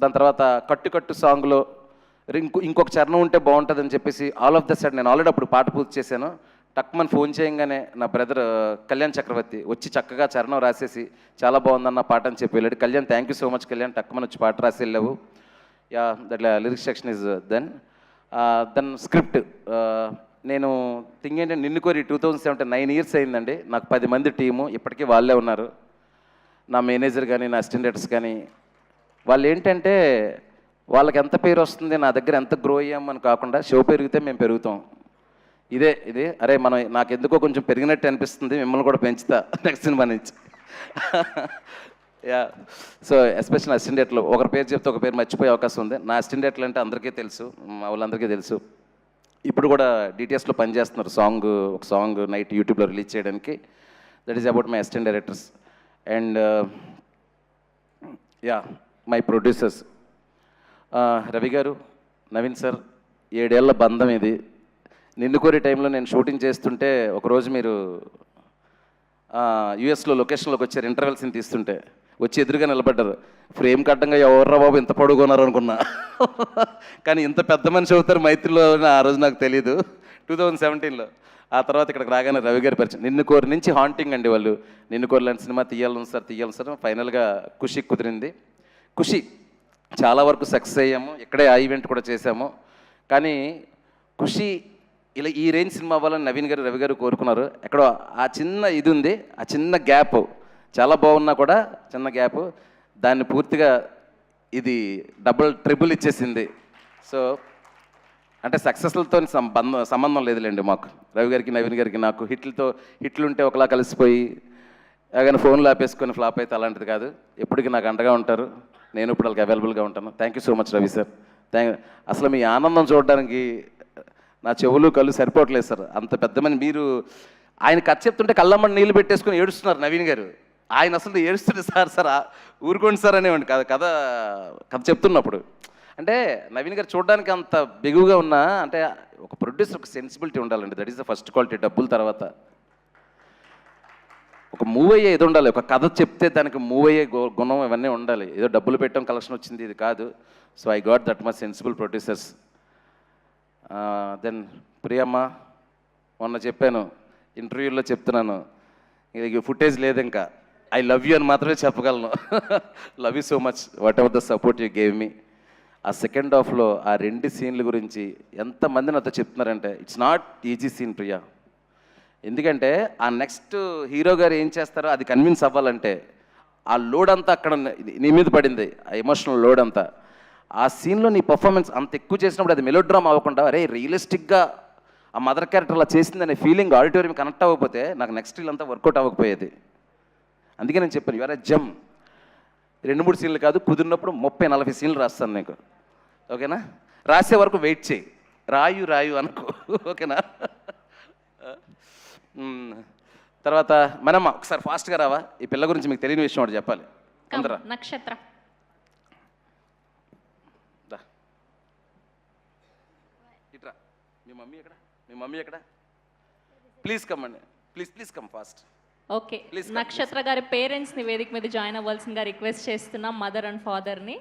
దాని తర్వాత కట్టు సాంగ్లో ఇంకొక చరణం ఉంటే బాగుంటుంది అని చెప్పేసి ఆల్ ఆఫ్ ద సైడ్ నేను ఆల్రెడీ అప్పుడు పాట పూర్తి చేశాను. టక్మని ఫోన్ చేయగానే నా బ్రదర్ కళ్యాణ్ చక్రవర్తి వచ్చి చక్కగా చరణం రాసేసి చాలా బాగుందన్న పాట అని చెప్పి వెళ్ళాడు. Kalyan thank you so much Kalyan, టక్మని వచ్చి పాట రాసి వెళ్ళావు. Yeah that lyrics section is then script. నేను థింగ్ ఏంటంటే నిన్ను కోరి 2017 9 years అయిందండి. నాకు 10 మంది టీము, ఇప్పటికీ వాళ్ళే ఉన్నారు. నా మేనేజర్ కానీ నా అసిస్టెంట్ డైరెక్టర్స్ కానీ వాళ్ళు ఏంటంటే వాళ్ళకి ఎంత పేరు వస్తుంది, నా దగ్గర ఎంత గ్రో అయ్యామని కాకుండా షో పెరిగితే మేము పెరుగుతాం. ఇదే అరే మనం నాకు ఎందుకో కొంచెం పెరిగినట్టు అనిపిస్తుంది, మిమ్మల్ని కూడా పెంచుతా నెక్స్ట్ సినిమా నుంచి. యా, సో ఎస్పెషల్ అసిస్టెంట్లు ఒకరి పేరు చెప్తే ఒక పేరు మర్చిపోయే అవకాశం ఉంది. నా అసిస్టెంట్లు అంటే అందరికీ తెలుసు, మా వాళ్ళందరికీ తెలుసు. ఇప్పుడు కూడా డిటిఎస్లో పనిచేస్తున్నారు ఒక సాంగ్ నైట్ యూట్యూబ్లో రిలీజ్ చేయడానికి. That is about my assistant directors and yeah my producers. Ravi గారు, నవీన్ సార్, 7 ఏళ్ల బంధం ఇది. నిన్ను కోరి టైంలో నేను షూటింగ్ చేస్తుంటే ఒకరోజు మీరు యూఎస్లో లొకేషన్లోకి వచ్చారు, ఇంటర్వెల్ సీన్ తీస్తుంటే వచ్చి ఎదురుగా నిలబడ్డారు. ఫ్రేమ్ కట్టంగా ఎవర్రా బాబు ఇంత పొడుగున్నారు అనుకున్నా. కానీ ఇంత పెద్ద మనిషి అవుతారు మైత్రిలో ఆ రోజు నాకు తెలీదు, 2017లో. ఆ తర్వాత ఇక్కడికి రాగానే రవి గారి పరిచయం. నిన్ను కోరి నుంచి హాంటింగ్ అండి వాళ్ళు. నిన్ను కోరి లాంటి సినిమా తీయాలి సార్. ఫైనల్గా ఖుషి కుదిరింది. ఖుషి చాలా వరకు సక్సెస్ అయ్యాము, ఇక్కడే ఆ ఈవెంట్ కూడా చేశాము. కానీ ఖుషి ఇలా ఈ రేంజ్ సినిమా అవ్వాలని నవీన్ గారు, రవి గారు కోరుకున్నారు. ఎక్కడో ఆ చిన్న ఇది ఉంది, ఆ చిన్న గ్యాప్ చాలా బాగున్నా కూడా చిన్న గ్యాప్, దాన్ని పూర్తిగా ఇది డబుల్ ట్రిపుల్ ఇచ్చేసింది. సో అంటే సక్సెస్లతో సంబంధం లేదులేండి మాకు, రవి గారికి నవీన్ గారికి నాకు. హిట్లుంటే ఒకలా కలిసిపోయి కానీ ఫోన్లో ఆపేసుకొని ఫ్లాప్ అయితే అలాంటిది కాదు. ఎప్పటికీ నాకు అండగా ఉంటారు, నేను ఇప్పుడు వాళ్ళకి అవైలబుల్గా ఉంటాను. Thank you so much Ravi sir. అసలు మీ ఆనందం చూడడానికి నా చెవులు కళ్ళు సరిపోవట్లేదు సార్. అంత పెద్ద మంది మీరు. ఆయన కథ చెప్తుంటే కళ్ళమ్మని నీళ్ళు పెట్టేసుకొని ఏడుస్తున్నారు నవీన్ గారు. ఆయన అసలు ఏడుస్తుంటే సార్ ఊరుకోండి సార్ అనేవాడి కథ చెప్తున్నప్పుడు. అంటే నవీన్ గారు చూడడానికి అంత బిగువుగా ఉన్నా, అంటే ఒక ప్రొడ్యూసర్ ఒక సెన్సిబిలిటీ ఉండాలండి. That is the first quality. డబ్బుల తర్వాత ఒక మూవ్ అయ్యే ఇది ఉండాలి. ఒక కథ చెప్తే దానికి మూవ్ అయ్యే గుణం ఇవన్నీ ఉండాలి. ఏదో డబ్బులు పెట్టడం కలెక్షన్ వచ్చింది ఇది కాదు. So I got that much sensible producers. Then Priyamma, మొన్న చెప్పాను ఇంటర్వ్యూలో, చెప్తున్నాను, ఇది ఫుటేజ్ లేదు ఇంకా. ఐ లవ్ యూ అని మాత్రమే చెప్పగలను. Love you so much, what ever the support you gave me. ఆ సెకండ్ హాఫ్లో ఆ 2 సీన్ల గురించి ఎంతమంది నాతో చెప్తున్నారంటే it's not easy scene Priya. ఎందుకంటే ఆ నెక్స్ట్ హీరో గారు ఏం చేస్తారో అది కన్విన్స్ అవ్వాలంటే ఆ లోడ్ అంతా అక్కడ నీ మీద పడింది, ఆ ఎమోషనల్ లోడ్ అంతా. ఆ సీన్లో నీ పర్ఫార్మెన్స్ అంత ఎక్కువ చేసినప్పుడు అది మెలోడ్రామా అవ్వకుండా అరే రియలిస్టిక్గా ఆ మదర్ క్యారెక్టర్ అలా చేసిందనే ఫీలింగ్ ఆడిటోరియం కనెక్ట్ అవ్వకపోతే నాకు నెక్స్ట్ రీల్ అంతా వర్కౌట్ అవ్వకపోయేది. అందుకే నేను చెప్పాను యువర్ జమ్. 2-3 సీన్లు కాదు, కుదిరినప్పుడు 30-40 సీన్లు రాస్తాను నీకు, ఓకేనా? రాసే వరకు వెయిట్ చేయి, రాయు అనుకో, ఓకేనా? తర్వాత మనమ్మ ఒకసారి ఫాస్ట్గా రావా, ఈ పిల్ల గురించి మీకు తెలియని విషయం ఒకటి చెప్పాలి. నక్షత్ర ఇట్రా. మీ మమ్మీ ఎక్కడ? ప్లీజ్ కమ్ అండి, ప్లీజ్ కమ్ ఫాస్ట్. ఓకే, నక్షత్ర గారి పేరెంట్స్ని వేదిక మీద జాయిన్ అవ్వాల్సిందిగా రిక్వెస్ట్ చేస్తున్నాం, మదర్ అండ్ ఫాదర్ని.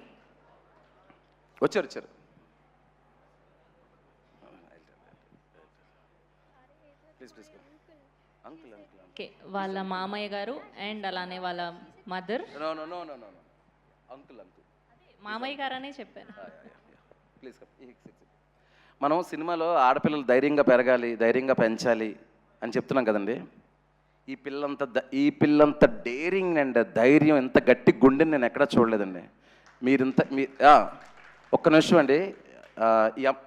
వచ్చారు. ఓకే, వాళ్ళ మామయ్య గారు అండ్ అలానే వాళ్ళ మదర్. అంకుల్ మామయ్య గారు అనే చెప్పాను. ప్లీజ్ మనం సినిమాలో ఆడపిల్లలు ధైర్యంగా పెరగాలి, ధైర్యంగా పెంచాలి అని చెప్తున్నాం కదండి. ఈ పిల్లంత డేరింగ్ అండ్ ధైర్యం, ఎంత గట్టి గుండెని నేను ఎక్కడా చూడలేదండి. ఒక్క నిమిషం అండి,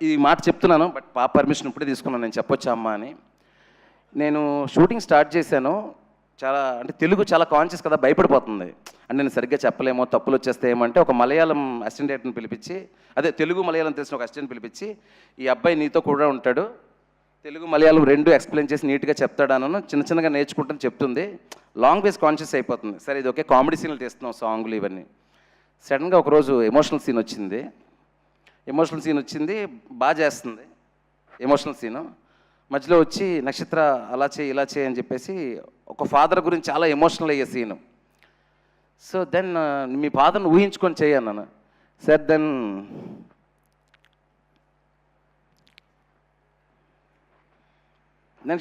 ఈ మాట చెప్తున్నాను, బట్ పాప పర్మిషన్ ఇప్పుడే తీసుకున్నాను, నేను చెప్పొచ్చా అమ్మా అని. నేను షూటింగ్ స్టార్ట్ చేశాను, చాలా అంటే తెలుగు చాలా కాన్షియస్ కదా, భయపడిపోతుంది. అంటే నేను సరిగ్గా చెప్పలేమో, తప్పులు వచ్చేస్తే ఏమంటే ఒక మలయాళం అసిస్టెంట్ డైరెక్టర్ని పిలిపించి, అదే తెలుగు మలయాళం తెలిసిన ఒక అసిస్టెంట్ పిలిపించి, ఈ అబ్బాయి నీతో కూడా ఉంటాడు, తెలుగు మలయాళం 2 ఎక్స్ప్లెయిన్ చేసి నీట్గా చెప్తాడను, చిన్నగా నేర్చుకుంటాను చెప్తుంది. లాంగ్వేజ్ కాన్షియస్ అయిపోతుంది. సరే ఇది ఓకే, కామెడీ సీన్లు తీస్తున్నాం, సాంగ్లు ఇవన్నీ. సడన్గా ఒకరోజు ఎమోషనల్ సీన్ వచ్చింది, బాగా చేస్తుంది ఎమోషనల్ సీను. మధ్యలో వచ్చి నక్షత్ర అలా చేయి ఇలా చేయి అని చెప్పేసి ఒక ఫాదర్ గురించి చాలా ఎమోషనల్ అయ్యే సీను. సో దెన్ మీ ఫాదర్ని ఊహించుకొని చేయన్నాను. Sir then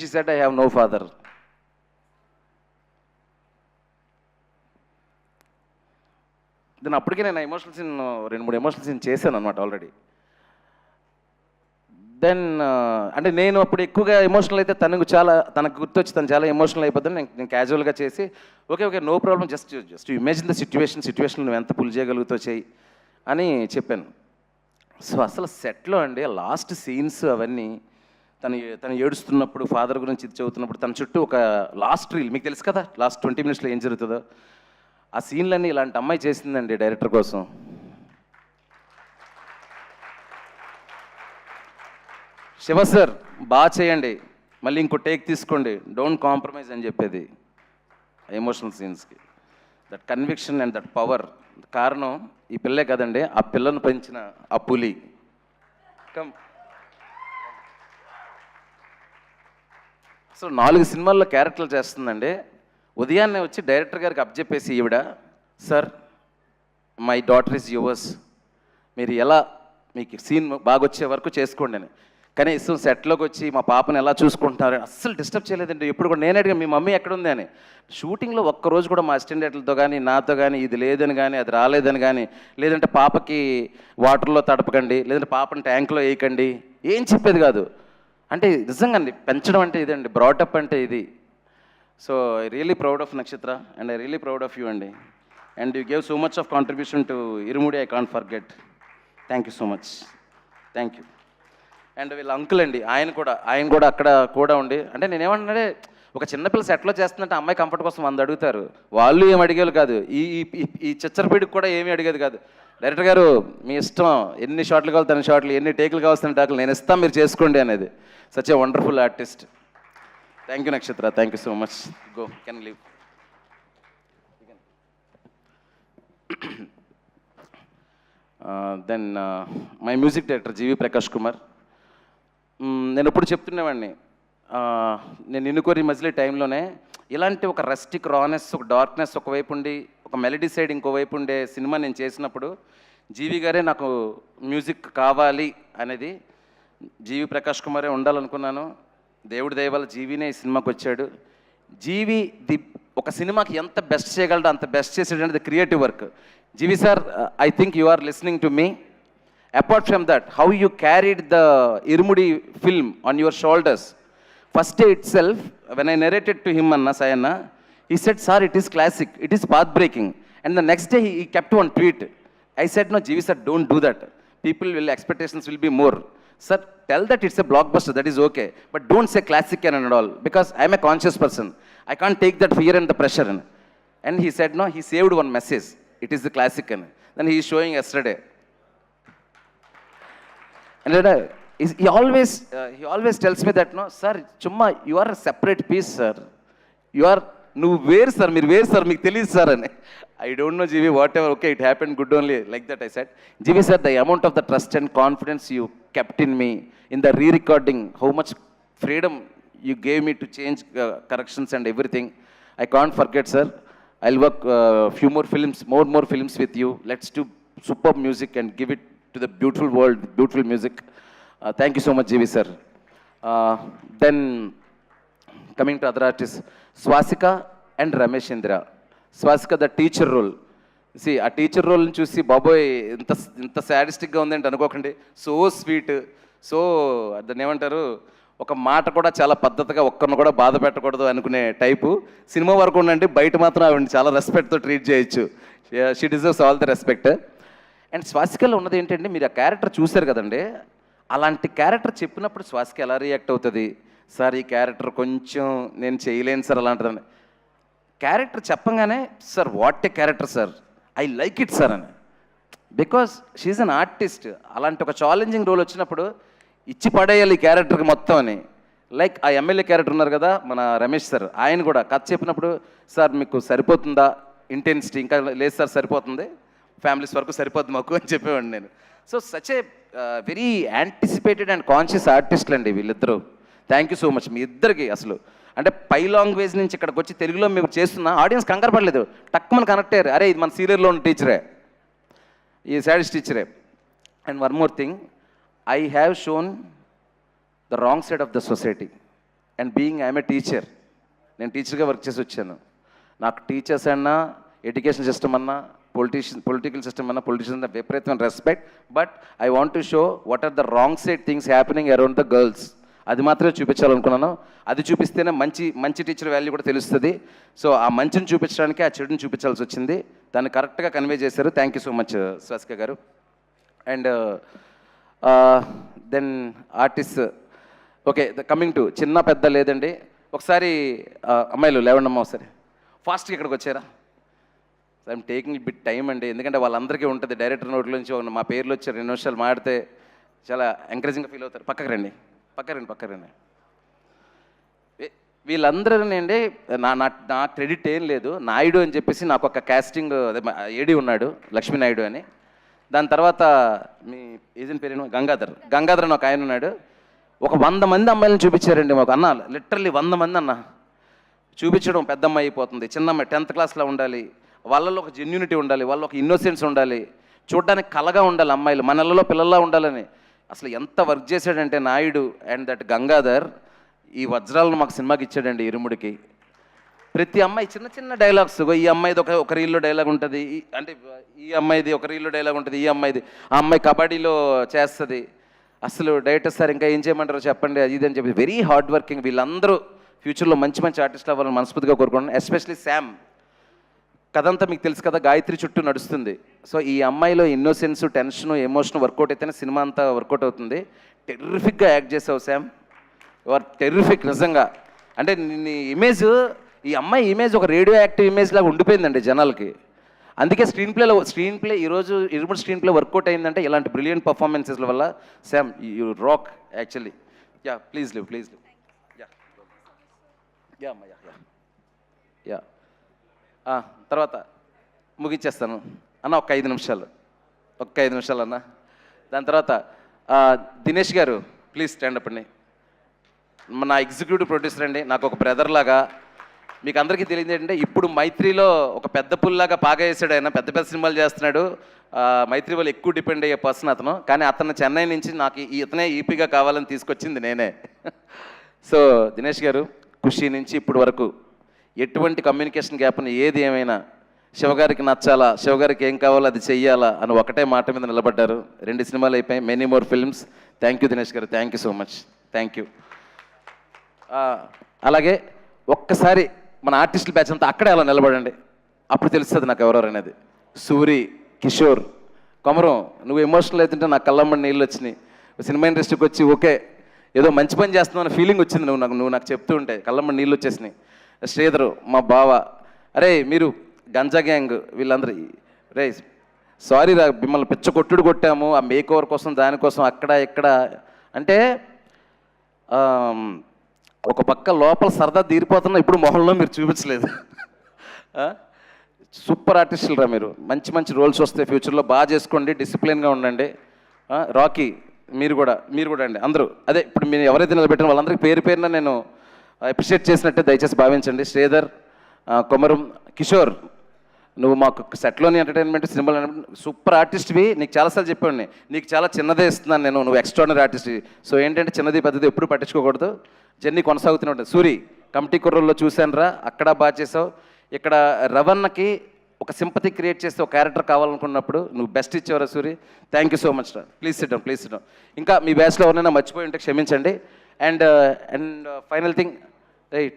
she said I have no father. Then అప్పటికే నేను ఎమోషనల్ సీన్ 2-3 ఎమోషనల్ సీన్ చేశాను అనమాట ఆల్రెడీ. దెన్ అంటే నేను అప్పుడు ఎక్కువగా ఎమోషనల్ అయితే తనకు గుర్తొచ్చి తను చాలా ఎమోషనల్ అయిపోతుంది. నేను క్యాజువల్గా చేసి okay no problem, just imagine the situation నువ్వు ఎంత పుల్ చేయగలుగుతావు చేయి అని చెప్పాను. సో అసలు సెట్లో అండి లాస్ట్ సీన్స్ అవన్నీ తను ఏడుస్తున్నప్పుడు ఫాదర్ గురించి ఇది చదువుతున్నప్పుడు తన చుట్టూ ఒక లాస్ట్ రీల్ మీకు తెలుసు కదా, లాస్ట్ 20 minutesలో ఏం జరుగుతుందో ఆ సీన్లన్నీ ఇలాంటి అమ్మాయి చేసిందండి డైరెక్టర్ కోసం. శివ సార్ బాగా చేయండి, మళ్ళీ ఇంకో టేక్ తీసుకోండి, డోంట్ కాంప్రమైజ్ అని చెప్పేది ఎమోషనల్ సీన్స్కి. That conviction and that power కారణం ఈ పిల్లే కదండి, ఆ పిల్లను పెంచిన ఆ పులి. కమ్. సో 4 సినిమాల్లో క్యారెక్టర్లు చేస్తుందండి. ఉదయాన్నే వచ్చి డైరెక్టర్ గారికి అప్పచెప్పేసి ఈవిడ, sir my daughter is yours, మీరు ఎలా మీకు సీన్ బాగా వచ్చే వరకు చేసుకోండి అని. కనీసం సెట్లోకి వచ్చి మా పాపను ఎలా చూసుకుంటున్నారు అస్సలు డిస్టర్బ్ చేయలేదండి. ఎప్పుడు కూడా నేను అడిగా మీ మమ్మీ ఎక్కడుంది అని. షూటింగ్లో ఒక్కరోజు కూడా మా అసిస్టెంట్ డైరెక్టర్లతో కానీ నాతో కానీ ఇది లేదని కానీ అది రాలేదని కానీ, లేదంటే పాపకి వాటర్లో తడపకండి, లేదంటే పాపని ట్యాంక్లో వేయకండి, ఏం చెప్పేది కాదు. అంటే నిజంగా అండి పెంచడం అంటే ఇదండి, బ్రాటప్ అంటే ఇది. So I really proud of Nakshatra and I really proud of you అండి. And you gave so much of contribution to Irumudi, I can't forget. Thank you so much, thank you. And వీళ్ళ అంకుల్ అండి, ఆయన కూడా అక్కడ కూడా ఉండి, అంటే నేనేమంటున్నాడే ఒక చిన్నపిల్ల సెట్లో చేస్తుందంటే అమ్మాయి కంఫర్ట్ కోసం 100 అడుగుతారు, వాళ్ళు ఏం అడిగేది కాదు. ఈ ఈ చిచ్చరపీడికి కూడా ఏమీ అడిగేది కాదు. డైరెక్టర్ గారు మీ ఇష్టం, ఎన్ని షాట్లు కావాలి తన షాట్లు, ఎన్ని టేకులు కావాల్సిన టేకులు నేను ఇస్తాను, మీరు చేసుకోండి అనేది. Such a wonderful artist. Thank you Nakshatra, thank you so much. Go, can leave. Then my music director GV Prakash Kumar. నేను ఎప్పుడు చెప్తున్నవాడిని, నేను ఇన్నుకోరి మజిలీ టైంలోనే ఇలాంటి ఒక రస్టిక్ రానెస్, ఒక డార్క్నెస్ ఒకవైపు ఉండి, ఒక మెలడీ సైడ్ ఇంకోవైపు ఉండే సినిమా నేను చేసినప్పుడు జీవి గారే నాకు మ్యూజిక్ కావాలి అనేది, జీవి ప్రకాష్ కుమారే ఉండాలనుకున్నాను. దేవుడి దయ వల్ల జీవినే ఈ సినిమాకి వచ్చాడు. జీవి ఒక సినిమాకి ఎంత బెస్ట్ చేయగలడో అంత బెస్ట్ చేసాడు అనేది creative work. Jeevi sir, I think you are listening to me. Apart from that, how you carried the Irumudi film on your shoulders. First day itself, when I narrated to him, Anna Sayana, he said, sir, it is classic, it is path-breaking. And the next day, he kept one tweet. I said, no, Jeevi sir, don't do that. Expectations will be more. Sir, tell that it's a blockbuster, that is okay. But don't say classic and all, because I'm a conscious person. I can't take that fear and the pressure. And he said, no, he saved one message. It is the classic. Then he is showing yesterday. And he always tells me that, no, sir, chumma, you are a separate piece, sir. You are, no, where, sir, meer where, sir, meek teliyadu, sir. And I don't know, Jeevi, whatever, okay, it happened good only, like that I said. Jeevi, sir, the amount of the trust and confidence you kept in me, in the re-recording, how much freedom you gave me to change corrections and everything, I can't forget, sir. I'll work few more films, more films with you. Let's do superb music and give it to the beautiful world, beautiful music. Thank you so much, GV sir. Then coming to other artists, Swasika and Ramesh Indra. Swasika, the teacher role. See, a teacher role చూసి బాబోయ్ ఇంత సాడిస్టిక్గా ఉందంటే అనుకోకండి. So sweet, so దాన్ని ఏమంటారు, ఒక మాట కూడా చాలా పద్ధతిగా ఒక్కరిని కూడా బాధ పెట్టకూడదు అనుకునే టైపు. సినిమా వరకు ఉండండి, బయట మాత్రం ఆవిడ చాలా రెస్పెక్ట్తో ట్రీట్ చేయొచ్చు. She deserves all the respect. And స్వాసికలో ఉన్నది ఏంటంటే, మీరు ఆ క్యారెక్టర్ చూశారు కదండి, అలాంటి క్యారెక్టర్ చెప్పినప్పుడు స్వాసిక ఎలా రియాక్ట్ అవుతుంది, సార్ ఈ క్యారెక్టర్ కొంచెం నేను చేయలేను సార్ అలాంటిదని. క్యారెక్టర్ చెప్పంగానే, sir what a character sir, I like it sir అని. Because she's an artist. అలాంటి ఒక ఛాలెంజింగ్ రోల్ వచ్చినప్పుడు ఇచ్చి పడేయాలి ఈ క్యారెక్టర్కి మొత్తం అని. లైక్ ఆ ఎమ్మెల్యే క్యారెక్టర్ ఉన్నారు కదా మన రమేష్ సార్, ఆయన కూడా కథ చెప్పినప్పుడు, సార్ మీకు సరిపోతుందా ఇంటెన్సిటీ, ఇంకా లేదు సార్ సరిపోతుంది, ఫ్యామిలీస్ వరకు సరిపోద్ది మాకు అని చెప్పేవాడిని నేను. So such a very anticipated and conscious ఆర్టిస్టులు అండి వీళ్ళిద్దరూ. థ్యాంక్ యూ సో మచ్ మీ ఇద్దరికి. అసలు అంటే పై లాంగ్వేజ్ నుంచి ఇక్కడికి వచ్చి తెలుగులో మేము చేస్తున్నా ఆడియన్స్ కంగారు పడలేదు, టక్కుమని కనెక్ట్ అయ్యారు, అరే ఇది మన సీరియల్లో ఉన్న టీచరే, ఈ సాడిస్ట్ టీచరే. And one more thing, I have shown the wrong side of the society and being I'm a teacher. నేను టీచర్గా వర్క్ చేసి వచ్చాను. నాకు టీచర్స్ అన్నా, ఎడ్యుకేషన్ సిస్టమ్ అన్నా, పొలిటికల్ సిస్టమ్ అన్న, పొలిటీషియన్స్ విపరీతమైన respect. But I want to show what are the wrong side things happening around the girls. అది మాత్రమే చూపించాలనుకున్నాను. అది చూపిస్తేనే మంచి టీచర్ వాల్యూ కూడా తెలుస్తుంది. సో ఆ మంచిని చూపించడానికి ఆ చెడుని చూపించాల్సి వచ్చింది. దాన్ని కరెక్ట్గా కన్వే చేశారు. Thank you so much Swasika గారు. And then artist okay coming to చిన్న పెద్ద లేదండి. ఒకసారి అమ్మాయిలు లేవండమ్మా ఒకసారి ఫాస్ట్గా ఇక్కడికి వచ్చారా. ఐఎమ్ టేకింగ్ బిట్ టైం అండి, ఎందుకంటే వాళ్ళందరికీ ఉంటుంది డైరెక్టర్ నోట్ల నుంచి మా పేర్లు వచ్చి 2 నిమిషాలు మాడితే చాలా ఎంకరేజింగ్గా ఫీల్ అవుతారు. పక్కకు రండి. వీళ్ళందరూ అండి నా నా నా క్రెడిట్ ఏం లేదు. నాయుడు అని చెప్పేసి నాకు ఒక కాస్టింగ్ ఏడి ఉన్నాడు, లక్ష్మీ నాయుడు అని. దాని తర్వాత మీ ఏజెంట్ పేరేమో గంగాధర్ అని ఒక ఆయన ఉన్నాడు. ఒక 100 మంది అమ్మాయిలను చూపించారండి మాకు. అన్న లిటరల్లీ 100 మంది అన్న చూపించడం. పెద్ద అమ్మాయి అయిపోతుంది, చిన్న అమ్మాయి 10th క్లాస్లో ఉండాలి, వాళ్ళలో ఒక జెన్యూనిటీ ఉండాలి, వాళ్ళ ఒక ఇన్నోసెన్స్ ఉండాలి, చూడడానికి కలగా ఉండాలి అమ్మాయిలు, మనలలో పిల్లల్లా ఉండాలని. అసలు ఎంత వర్క్ చేశాడంటే నాయుడు అండ్ దట్ గంగాధర్ ఈ వజ్రాలను మాకు సినిమాకి ఇచ్చాడండి ఇరుముడికి. ప్రతి అమ్మాయి చిన్న చిన్న డైలాగ్స్, ఈ అమ్మాయిది ఒక రీల్లో డైలాగ్ ఉంటుంది, అంటే ఈ అమ్మాయిది ఒక రీల్లో డైలాగ్ ఉంటుంది, ఈ అమ్మాయిది ఆ అమ్మాయి కబడ్డీలో చేస్తుంది. అసలు డైరెక్టర్ సార్ ఇంకా ఏం చేయమంటారో చెప్పండి అది ఇది అని చెప్పి వెరీ హార్డ్ వర్కింగ్. వీళ్ళందరూ ఫ్యూచర్లో మంచి మంచి ఆర్టిస్టులు అవ్వాలని మనస్ఫూర్తిగా కోరుకుంటున్నాను. Especially Sam. కథంతా మీకు తెలుసు కదా, గాయత్రి చుట్టూ నడుస్తుంది. సో ఈ అమ్మాయిలో ఇన్నోసెన్స్, టెన్షన్, ఎమోషన్ వర్కౌట్ అయితేనే సినిమా అంతా వర్కౌట్ అవుతుంది. టెర్రిఫిక్గా యాక్ట్ చేసావు శామ్, యు ఆర్ టెర్రిఫిక్ నిజంగా. అంటే నీ ఇమేజ్, ఈ అమ్మాయి ఇమేజ్ ఒక రేడియో యాక్టివ్ ఇమేజ్ లాగా ఉండిపోయిందండి జనాలకి. అందుకే స్క్రీన్ ప్లే ఈరోజు ఇరుముడు స్క్రీన్ ప్లే వర్కౌట్ అయిందంటే ఇలాంటి బ్రిలియంట్ పర్ఫార్మెన్సెస్ల వల్ల. Sam you rock actually. Yeah please live. Yeah yeah అమ్మా యా తర్వాత ముగించేస్తాను అన్న. ఒక 5 నిమిషాలు అన్న. దాని తర్వాత దినేష్ గారు ప్లీజ్ స్టాండ్ అప్ అండి. నా ఎగ్జిక్యూటివ్ ప్రొడ్యూసర్ అండి, నాకు ఒక బ్రదర్ లాగా. మీకు అందరికీ తెలియదు ఏంటంటే ఇప్పుడు మైత్రిలో ఒక పెద్ద పుల్లాగా బాగా వేసాడు ఆయన, పెద్ద పెద్ద సినిమాలు చేస్తున్నాడు. మైత్రి వాళ్ళు ఎక్కువ డిపెండ్ అయ్యే పర్సన్ అతను. కానీ అతను చెన్నై నుంచి నాకు ఇతనే ఈపీగా కావాలని తీసుకొచ్చింది నేనే. సో దినేష్ గారు ఖుషి నుంచి ఇప్పుడు వరకు ఎటువంటి కమ్యూనికేషన్ గ్యాప్ని ఏది ఏమైనా శివగారికి నచ్చాలా, శివగారికి ఏం కావాలో అది చెయ్యాలా అని ఒకటే మాట మీద నిలబడ్డారు. 2 సినిమాలు అయిపోయి, many more films. Thank you Dinesh గారు, thank you so much, thank you. అలాగే ఒక్కసారి మన ఆర్టిస్టుల బ్యాచ్ అంతా అక్కడే అలా నిలబడండి, అప్పుడు తెలుస్తుంది నాకు ఎవరెవరు అనేది. సూరి, కిషోర్, కొమరం, నువ్వు ఎమోషనల్ అవుతుంటే నాకు కళ్ళమ్మడి నీళ్ళు వచ్చినాయి. సినిమా ఇండస్ట్రీకి వచ్చి ఓకే ఏదో మంచి పని చేస్తున్నావు అనే ఫీలింగ్ వచ్చింది నువ్వు నాకు చెప్తూ ఉంటే, కళ్ళమ్మడి నీళ్ళు వచ్చేసినాయి. శ్రీధరు మా బావ, అరే మీరు గంజా గ్యాంగ్ వీళ్ళందరూ, రే సారీ రా మిమ్మల్ని పిచ్చ కొట్టుడు కొట్టాము ఆ మేక్ ఓవర్ కోసం దానికోసం అక్కడ ఇక్కడ అంటే ఒక పక్క లోపల సరదా తీరిపోతున్నా ఇప్పుడు మొహంలో మీరు చూపించలేదు. సూపర్ ఆర్టిస్టులు రా మీరు, మంచి మంచి రోల్స్ వస్తాయి ఫ్యూచర్లో, బాగా చేసుకోండి, డిసిప్లిన్గా ఉండండి. రాకీ మీరు కూడా అండి అందరూ. అదే ఇప్పుడు మీరు ఎవరైతే నిలబెట్టిన వాళ్ళందరికీ పేరు పేరున నేను అప్రిషియేట్ చేసినట్టే దయచేసి భావించండి. శ్రీధర్, కొమరం, కిషోర్, నువ్వు మాకు సెట్లోని ఎంటర్టైన్మెంట్ సినిమాలు సూపర్ ఆర్టిస్ట్వి. నీకు చాలాసార్లు చెప్పాను, నీకు చాలా చిన్నదే ఇస్తున్నాను నేను, నువ్వు ఎక్స్ట్రాడినరీ ఆర్టిస్ట్వి. సో ఏంటంటే చిన్నది పెద్దది ఎప్పుడు పట్టించుకోకూడదు, జర్నీ కొనసాగుతూనే ఉంటుంది. సూరి కమిటీ కుర్రోల్లో చూశాను రా, అక్కడ బాగా చేసావు. ఇక్కడ రవణకి ఒక సింపతి క్రియేట్ చేస్తే ఒక క్యారెక్టర్ కావాలనుకున్నప్పుడు నువ్వు బెస్ట్ ఇచ్చేవరా Suri. Thank you so much రా. Please sit down. ఇంకా మీ బ్యాచ్లో ఎవరైనా మర్చిపోయి ఉంటే క్షమించండి. అండ్ ఫైనల్ థింగ్,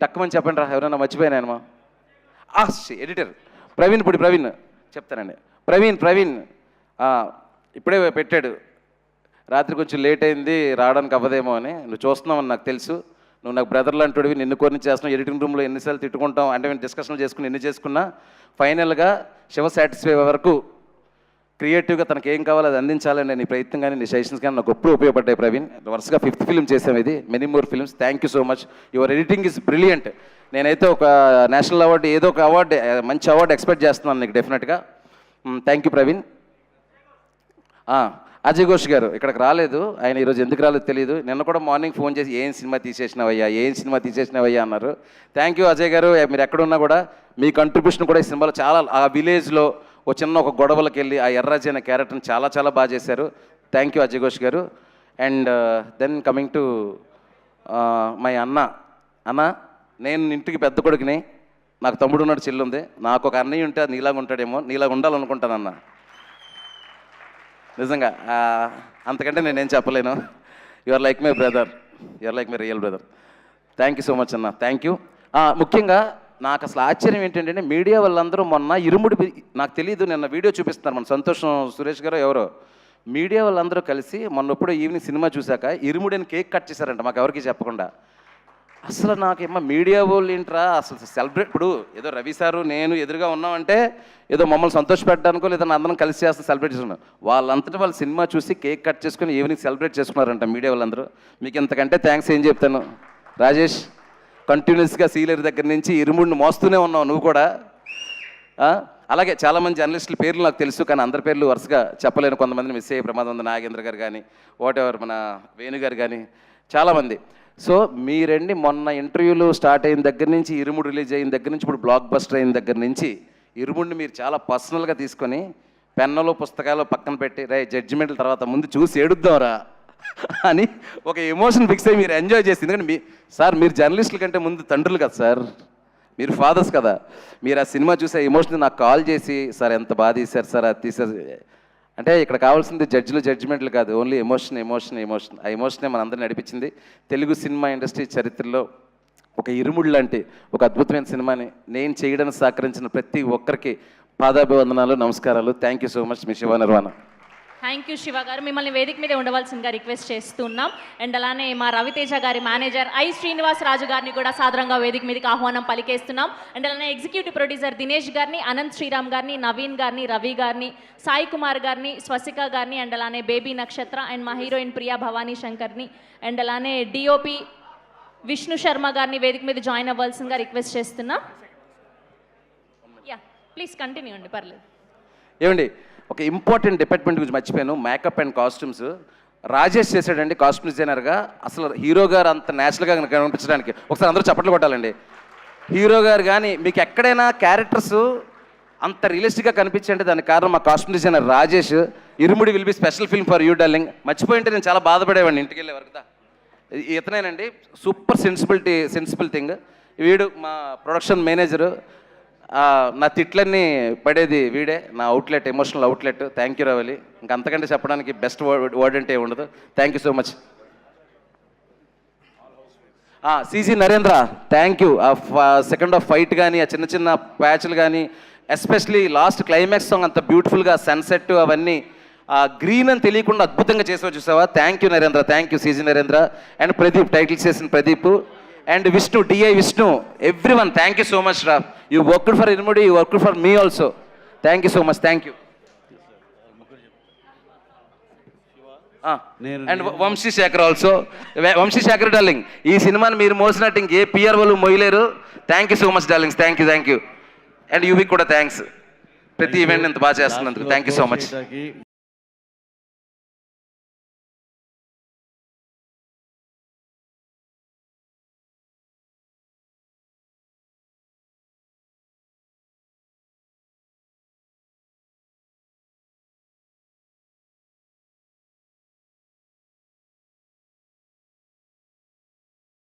టక్కుమని చెప్పండి రా ఎవరైనా మర్చిపోయానేమా. ఎడిటర్ ప్రవీణ్ చెప్తానండి. ప్రవీణ్ ఇప్పుడే పెట్టాడు, రాత్రి కొంచెం లేట్ అయింది రావడానికి అవ్వదేమో అని. నువ్వు చూస్తున్నావని నాకు తెలుసు, నువ్వు నాకు బ్రదర్ లాంటివి, నిన్ను కోరిని చేస్తున్నావు. ఎడిటింగ్ రూమ్లో ఎన్నిసార్లు తిట్టుకుంటాం అంటే మేము డిస్కషన్లు చేసుకుని ఎన్ని చేసుకున్నా ఫైనల్గా శివ సాటిస్ఫై వరకు క్రియేటివ్గా తనకు ఏం కావాలో అది అందించాలని నీ ప్రయత్నం కానీ నీ సజెషన్స్ కానీ నాకు ఎప్పుడు ఉపయోగపడ్డాయి ప్రవీణ్. వరుసగా 5th ఫిల్మ్ చేసాం ఇది, many more films. Thank you so much, your editing is brilliant. నేనైతే ఒక నేషనల్ అవార్డు ఏదో ఒక అవార్డు, మంచి అవార్డు ఎక్స్పెక్ట్ చేస్తున్నాను నీకు డెఫినెట్గా. Thank you Praveen. అజయ్ ఘోష్ గారు ఇక్కడికి రాలేదు, ఆయన ఈరోజు ఎందుకు రాలేదు తెలియదు. నిన్న కూడా మార్నింగ్ ఫోన్ చేసి ఏం సినిమా తీసేసినావయ్యా అన్నారు. థ్యాంక్ యూ అజయ్ గారు, మీరు ఎక్కడున్నా కూడా మీ కంట్రిబ్యూషన్ కూడా ఈ సినిమాలో చాలా, ఆ విలేజ్లో ఒక గొడవలకు వెళ్ళి ఆ ఎర్రాజీ అనే క్యారెక్టర్ని చాలా బాగా చేశారు. థ్యాంక్ యూ అజయ్ ఘోష్ గారు. And then coming to my అన్న, నేను ఇంటికి పెద్ద కొడుకుని, నాకు తమ్ముడు ఉన్నాడు, చెల్లి ఉంది. నాకు ఒక అన్నయ్య ఉంటే నీలాగా ఉంటాడేమో, నీలాగా ఉండాలనుకుంటానన్న. నిజంగా అంతకంటే నేనేం చెప్పలేను. You are like my brother, you are like my real brother. Thank you so much అన్న, థ్యాంక్ యూ. ముఖ్యంగా నాకు అసలు ఆశ్చర్యం ఏంటంటే మీడియా వాళ్ళందరూ మొన్న ఇరుముడి, నాకు తెలియదు, నిన్న వీడియో చూపిస్తున్నారు మన సంతోషం సురేష్ గారు ఎవరో, మీడియా వాళ్ళందరూ కలిసి మొన్నప్పుడు ఈవినింగ్ సినిమా చూశాక ఇరుముడిని కేక్ కట్ చేశారంట మాకు ఎవరికి చెప్పకుండా. అసలు నాకేమో మీడియా వాళ్ళు ఏంట్రా అసలు సెలబ్రేట్, ఇప్పుడు ఏదో రవి సారు నేను ఎదురుగా ఉన్నామంటే ఏదో మమ్మల్ని సంతోషపెట్టడానికో లేదా అందరం కలిసి చేస్తాం సెలబ్రేట్ చేసుకున్నాం. వాళ్ళంతటా వాళ్ళు సినిమా చూసి కేక్ కట్ చేసుకుని ఈవినింగ్ సెలబ్రేట్ చేసుకున్నారంట మీడియా వాళ్ళందరూ. మీకు ఇంతకంటే థ్యాంక్స్ ఏం చెప్తాను రాజేష్. కంటిన్యూస్గా సీలర్ దగ్గర నుంచి ఇరుముడిని మోస్తూనే ఉన్నావు నువ్వు కూడా. అలాగే చాలామంది జర్నలిస్టుల పేర్లు నాకు తెలుసు, కానీ అందరి పేర్లు వరుసగా చెప్పలేను. కొంతమందిని మిస్ అయ్యే ప్రమాదం ఉంది, నాగేంద్ర గారు కానీ వాట్ ఎవర్ మన వేణు గారు కానీ చాలామంది. సో మీరండి మొన్న ఇంటర్వ్యూలు స్టార్ట్ అయిన దగ్గర నుంచి, ఇరుముడు రిలీజ్ అయిన దగ్గర నుంచి, ఇప్పుడు బ్లాక్ బస్టర్ అయిన దగ్గర నుంచి ఇరుముడిని మీరు చాలా పర్సనల్గా తీసుకొని పెన్నులు పుస్తకాలు పక్కన పెట్టి రే జడ్జిమెంట్ల తర్వాత ముందు చూసి ఏడుద్దాంరా అని ఒక ఎమోషన్ ఫిక్స్ అయ్యి మీరు ఎంజాయ్ చేసి. ఎందుకంటే సార్ మీరు జర్నలిస్టుల కంటే ముందు తండ్రులు కదా సార్, మీరు ఫాదర్స్ కదా. మీరు ఆ సినిమా చూసే ఎమోషన్ నాకు కాల్ చేసి సార్ ఎంత బాగా తీశారు సార్ అది తీశారు అంటే ఇక్కడ కావాల్సింది జడ్జిమెంట్లు కాదు, ఓన్లీ ఎమోషన్. ఆ ఎమోషనే మనందరిని నడిపించింది. తెలుగు సినిమా ఇండస్ట్రీ చరిత్రలో ఒక ఇరుముడు లాంటి ఒక అద్భుతమైన సినిమాని నేను చేయడానికి సహకరించిన ప్రతి ఒక్కరికి పాదాభివందనాలు, నమస్కారాలు. Thank you so much me Shiva Nirvana. Thank you Shiva గారు. మిమ్మల్ని వేదిక మీద ఉండవలసిందిగా రిక్వెస్ట్ చేస్తున్నాం. అండ్ అలానే మా రవితేజ గారి మేనేజర్ ఐ శ్రీనివాస్ రాజు గారిని కూడా సాదరంగా వేదిక మీదకి ఆహ్వానం పలికేస్తున్నాం. అండ్ అలానే ఎగ్జిక్యూటివ్ ప్రొడ్యూసర్ దినేష్ గారిని, అనంత్ శ్రీరామ్ గారిని, నవీన్ గారిని, రవి గారిని, సాయి కుమార్ గారిని, స్వసిక గారిని, అండ్ అలానే బేబీ నక్షత్ర అండ్ మా హీరోయిన్ ప్రియా భవానీ శంకర్ని, అండ్ అలానే డిఓపి విష్ణు శర్మ గారిని వేదిక మీద జాయిన్ అవ్వాల్సిందిగా రిక్వెస్ట్ చేస్తున్నాం. యా ప్లీజ్ కంటిన్యూ అండి, పర్లేదు. ఏమండి ఒక ఇంపార్టెంట్ డిపార్ట్మెంట్ గురించి మర్చిపోయాను, మేకప్ అండ్ కాస్ట్యూమ్స్. రాజేష్ చేశాడండి కాస్ట్యూమ్ డిజైనర్గా. అసలు హీరో గారు అంత న్యాచురల్గా కనిపించడానికి ఒకసారి అందరూ చప్పట్లు కొట్టాలండి. హీరో గారు కానీ మీకు ఎక్కడైనా క్యారెక్టర్స్ అంత రియలిస్టిక్గా కనిపించండి, దానికి కారణం మా costume designer Rajesh. Irumudi will be special film for you darling. మర్చిపోయింటే నేను చాలా బాధపడేవాడిని ఇంటికి వెళ్ళే వరకు. ఇతనేనండి సూపర్ సెన్సిబుల్ థింగ్. వీడు మా ప్రొడక్షన్ మేనేజరు. నా తిట్లన్నీ పడేది వీడే, నా outlet, emotional outlet. Thank you Ravali. ఇంకంతకంటే చెప్పడానికి బెస్ట్ వర్డ్ అంటే ఉండదు. Thank you so much. CG Narendra thank you. Second half fight కానీ, ఆ చిన్న చిన్న ప్యాచ్లు కానీ, ఎస్పెషలీ లాస్ట్ క్లైమాక్స్ సాంగ్ అంత బ్యూటిఫుల్గా సన్సెట్ అవన్నీ గ్రీన్ అని తెలియకుండా అద్భుతంగా చేసావు చూసావా. Thank you Narendra, thank you CG Narendra. And Pradeep titles చేసిన Pradeep and Vishnu, DI Vishnu, everyone, thank you so much, Raf. You worked for Irumudi, you worked for me also. Thank you so much, thank you. And Vamshi Shekhar also. Vamshi Shekhar darling, ee cinema ni meer mosinatte inke PR vallu moyileru. Thank you so much darlings, thank you. And you kuda thanks. Prati event enta baa chestunnanduku thank you so much.